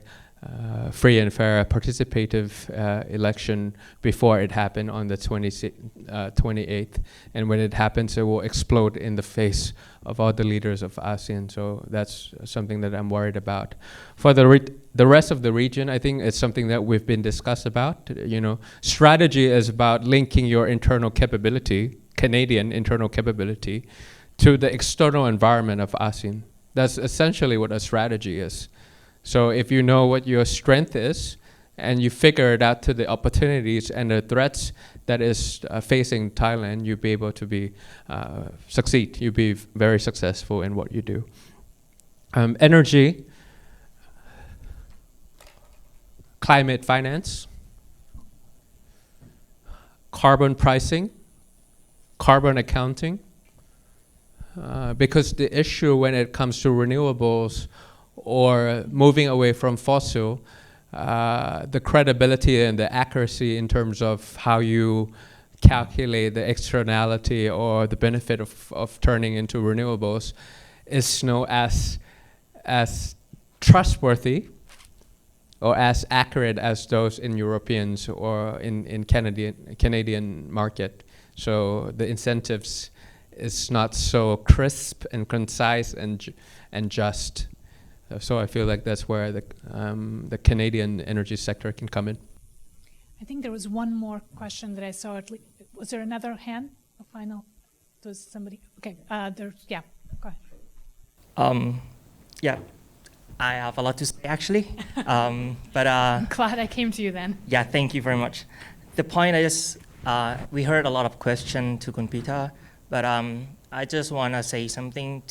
free and fair, participative election before it happened on the 28th. And when it happens, it will explode in the face of all the leaders of ASEAN. So that's something that I'm worried about. For the rest of the region, I think it's something that we've been discussed about. Strategy is about linking your internal capability, Canadian internal capability, to the external environment of ASEAN. That's essentially what a strategy is. So if you know what your strength is, and you figure it out to the opportunities and the threats that is facing Thailand, you'll be able to succeed. You'll be very successful in what you do. Energy, climate finance, carbon pricing, carbon accounting, because the issue when it comes to renewables or moving away from fossil, the credibility and the accuracy in terms of how you calculate the externality or the benefit of turning into renewables is not as trustworthy or as accurate as those in Europeans or in Canadian market. So the incentives is not so crisp and concise and just. So I feel like that's where the Canadian energy sector can come in. I think there was one more question that I saw. Was there another hand? A final? Was somebody? Okay. Yeah. Go ahead. Yeah. I have a lot to say actually, but I'm glad I came to you then. Yeah. Thank you very much. The point is, we heard a lot of questions to Kun Pita, but I just want to say something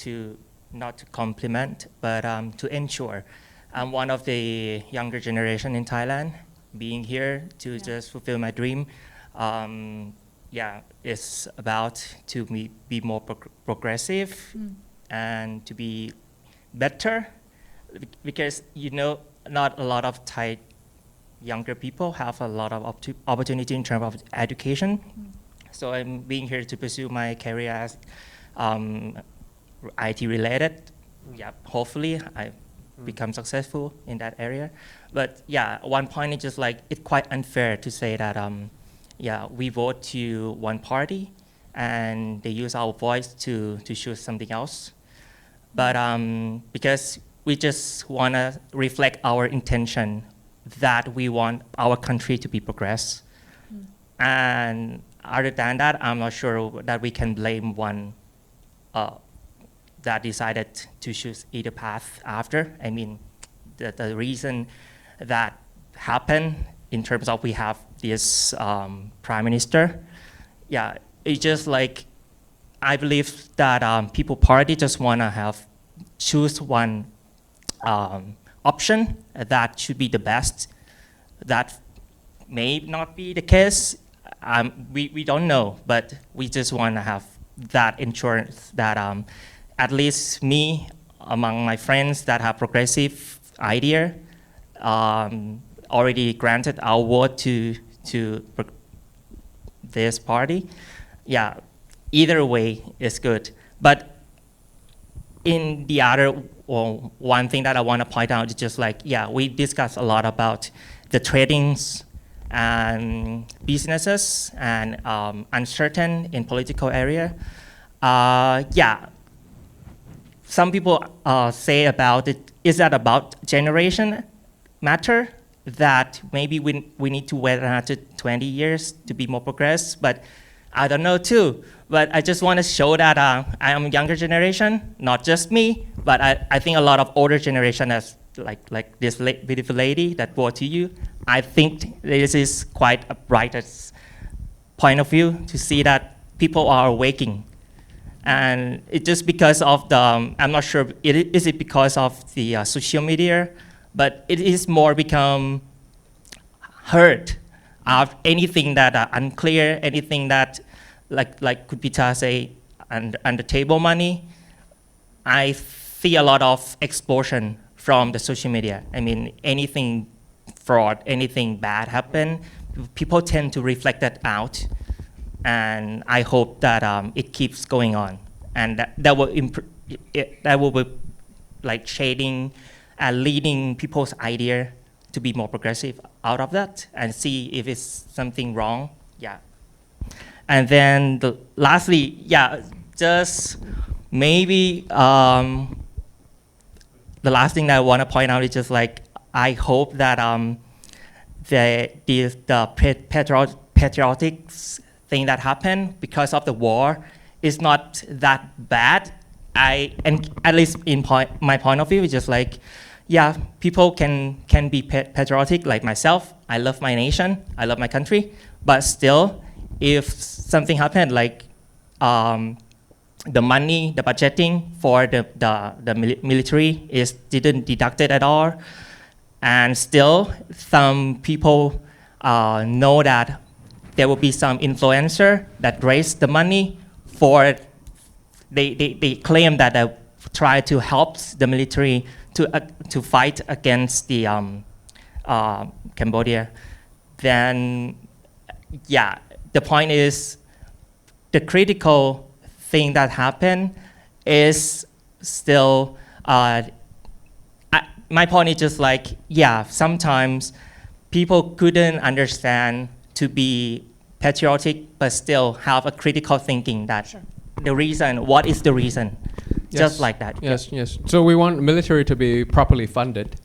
not to compliment, but to ensure. I'm one of the younger generation in Thailand, being here to just fulfill my dream. It's about to be more progressive and to be better, because not a lot of Thai younger people have a lot of opportunity in terms of education. So I'm being here to pursue my career as IT related. Yeah, hopefully I become successful in that area. But yeah, one point is just like it's quite unfair to say that we vote to one party and they use our voice to choose something else. But because we just want to reflect our intention that we want our country to be progress. And other than that, I'm not sure that we can blame one that decided to choose either path after. I mean, the reason that happened in terms of we have this prime minister, yeah, it's just like, I believe that People Party just want to choose one option that should be the best. That may not be the case. We don't know, but we just want to have that insurance that at least me, among my friends that have progressive idea, already granted our vote to this party. Yeah, either way is good. But in the other, well, one thing that I want to point out is just like, yeah, we discussed a lot about the tradings and businesses and uncertain in political area. Yeah, some people say about it, is that about generation matter? That maybe we need to wait another 20 years to be more progress, but I don't know too. But I just want to show that I am a younger generation, not just me, but I think a lot of older generation, as like this beautiful lady that brought to you, I think this is quite a brightest point of view to see that people are awaking. And it's just because of the, I'm not sure, is it because of the social media, but it is more become hurt of anything that unclear, anything that, like could Pita say, under table money. I see a lot of explosion from the social media. I mean, anything fraud, anything bad happen, people tend to reflect that out. And I hope that it keeps going on. And that will be like shading and leading people's idea to be more progressive out of that and see if it's something wrong. Yeah. And then lastly, yeah, just maybe the last thing that I want to point out is just like, I hope that the patriotic thing that happened because of the war is not that bad. And at least in my point of view, it's just like, yeah, people can be patriotic like myself. I love my nation, I love my country, but still, if something happened like the money, the budgeting for the military didn't deducted at all, and still some people know that there will be some influencer that raised the money for, they claim that they try to help the military to fight against the Cambodia. Then, yeah, the point is the critical thing that happened is still, my point is just like, yeah, sometimes people couldn't understand to be patriotic, but still have a critical thinking that sure. The reason, what is the reason? Yes. Just like that. Yes, yes. So we want military to be properly funded.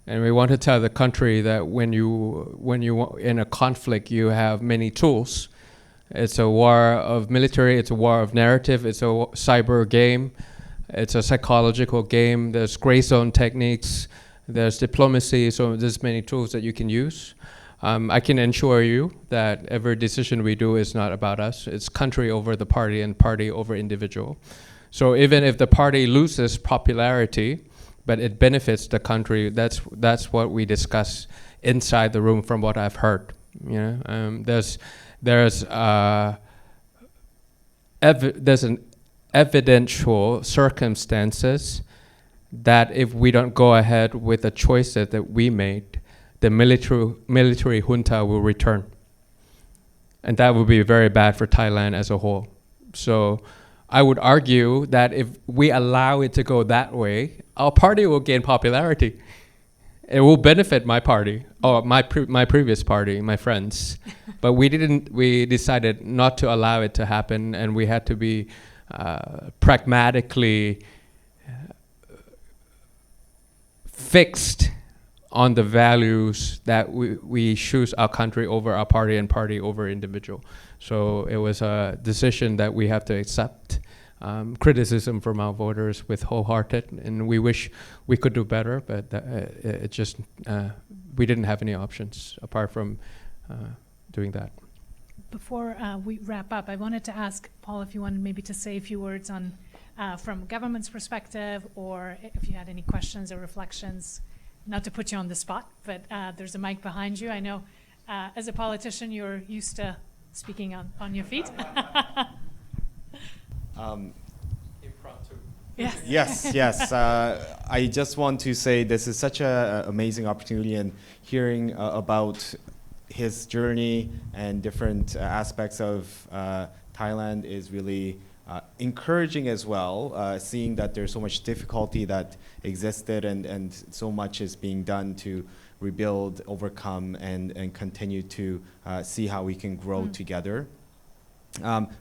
And we want to tell the country that when you in a conflict, you have many tools. It's a war of military, it's a war of narrative, it's a cyber game, it's a psychological game, there's gray zone techniques, there's diplomacy, so there's many tools that you can use. I can assure you that every decision we do is not about us. It's country over the party and party over individual. So even if the party loses popularity, but it benefits the country, that's what we discuss inside the room from what I've heard. You know, there's an evidential circumstances that if we don't go ahead with the choices that we made, the military junta will return. And that would be very bad for Thailand as a whole. So I would argue that if we allow it to go that way, our party will gain popularity. it will benefit my party or my previous party, my friends. But we decided not to allow it to happen, and we had to be pragmatically fixed on the values that we choose our country over our party and party over individual. So it was a decision that we have to accept criticism from our voters with wholehearted, and we wish we could do better, but it just, we didn't have any options apart from doing that. Before we wrap up, I wanted to ask Paul if you wanted maybe to say a few words on from government's perspective, or if you had any questions or reflections. Not to put you on the spot, but there's a mic behind you. I know as a politician you're used to speaking on your feet. Yes. I just want to say this is such an amazing opportunity, and hearing about his journey and different aspects of Thailand is really encouraging as well, seeing that there's so much difficulty that existed and so much is being done to rebuild, overcome, and continue to see how we can grow together.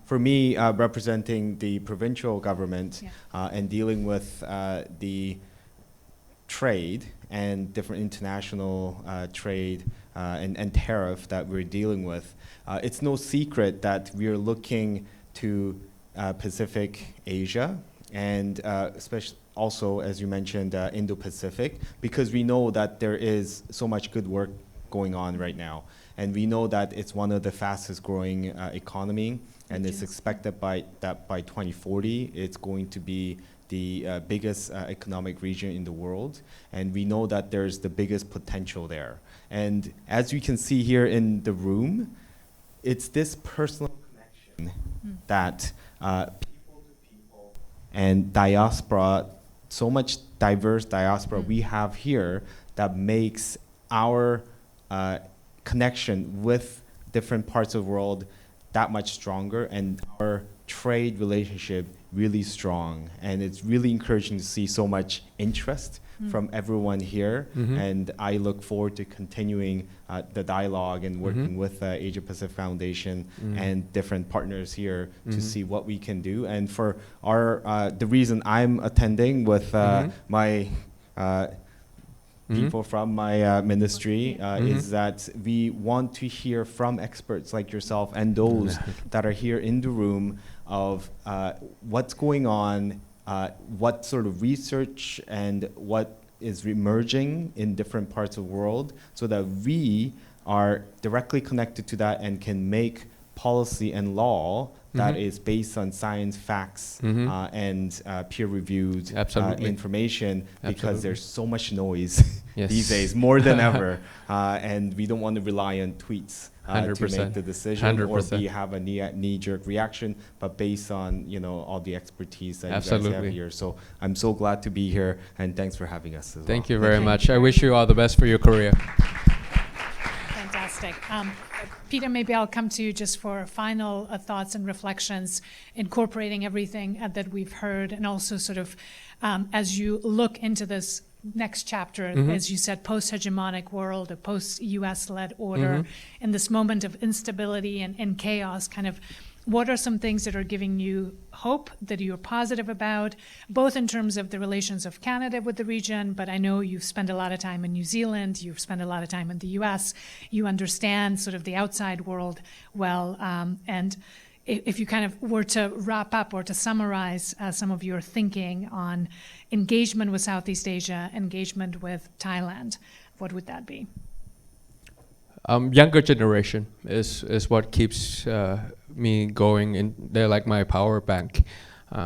For me, representing the provincial government and dealing with the trade and different international trade and tariff that we're dealing with, it's no secret that we're looking to Pacific Asia and especially also, as you mentioned, Indo-Pacific, because we know that there is so much good work going on right now. And we know that it's one of the fastest growing economy, and it's expected that by 2040, it's going to be the biggest economic region in the world. And we know that there's the biggest potential there. And as you can see here in the room, it's this personal connection that people to people and diaspora, so much diverse diaspora we have here, that makes our connection with different parts of the world that much stronger, and our trade relationship really strong. And it's really encouraging to see so much interest from everyone here, and I look forward to continuing the dialogue and working with Asia Pacific Foundation and different partners here to see what we can do. And for our the reason I'm attending with my people from my ministry is that we want to hear from experts like yourself and those that are here in the room of what's going on, what sort of research and what is emerging in different parts of the world, so that we are directly connected to that and can make policy and law that is based on science, facts, and peer-reviewed information, because there's so much noise these days, more than ever, and we don't want to rely on tweets to make the decision, or have a knee-jerk reaction, but based on all the expertise that you guys have here. So I'm so glad to be here, and thanks for having us as well. Thank you very much. I wish you all the best for your career. Fantastic. Peter, maybe I'll come to you just for final thoughts and reflections, incorporating everything that we've heard, and also sort of as you look into this next chapter, as you said, post-hegemonic world, a post-US-led order, in this moment of instability and chaos, kind of what are some things that are giving you hope, that you're positive about, both in terms of the relations of Canada with the region, but I know you've spent a lot of time in New Zealand, you've spent a lot of time in the US, you understand sort of the outside world well, and if you kind of were to wrap up or to summarize some of your thinking on engagement with Southeast Asia, engagement with Thailand, what would that be? Younger generation is what keeps me going, and they're like my power bank.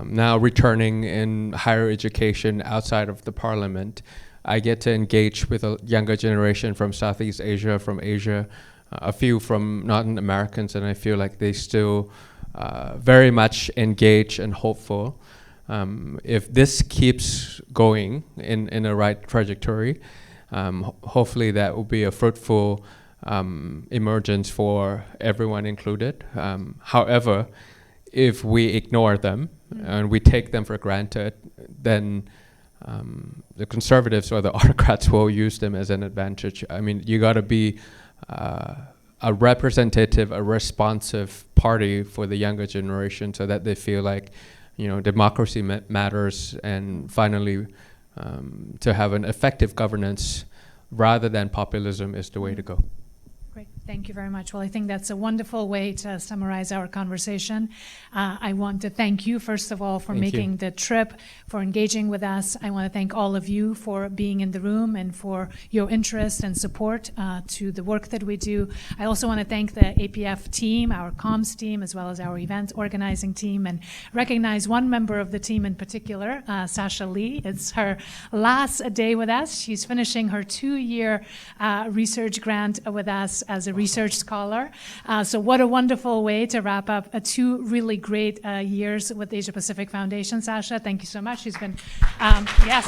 Now returning in higher education outside of the parliament, I get to engage with a younger generation from Southeast Asia, from Asia, a few from non-Americans, and I feel like they still very much engaged and hopeful. If this keeps going in a right trajectory, hopefully that will be a fruitful emergence for everyone included. However, if we ignore them and we take them for granted, then the conservatives or the autocrats will use them as an advantage. I mean, you got to be a representative, a responsive party for the younger generation, so that they feel like, you know, democracy matters, and finally, to have an effective governance rather than populism is the way to go. Great, thank you very much. Well, I think that's a wonderful way to summarize our conversation. I want to thank you, first of all, for making the trip, for engaging with us. I want to thank all of you for being in the room and for your interest and support to the work that we do. I also want to thank the APF team, our comms team, as well as our event organizing team, and recognize one member of the team in particular, Sasha Lee. It's her last day with us. She's finishing her 2-year research grant with us as a research scholar. So what a wonderful way to wrap up 2 really great years with the Asia Pacific Foundation. Sasha, thank you so much. She's been, yes,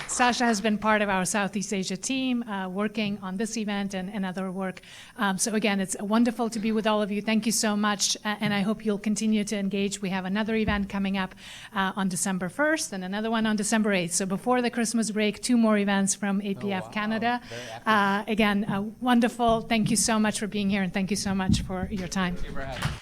Sasha has been part of our Southeast Asia team, working on this event and other work. So again, it's wonderful to be with all of you. Thank you so much, and I hope you'll continue to engage. We have another event coming up on December 1st and another one on December 8th. So before the Christmas break, 2 more events from APF Canada. Again, wonderful. Thank you so much for being here, and thank you so much for your time. Thank you for having me.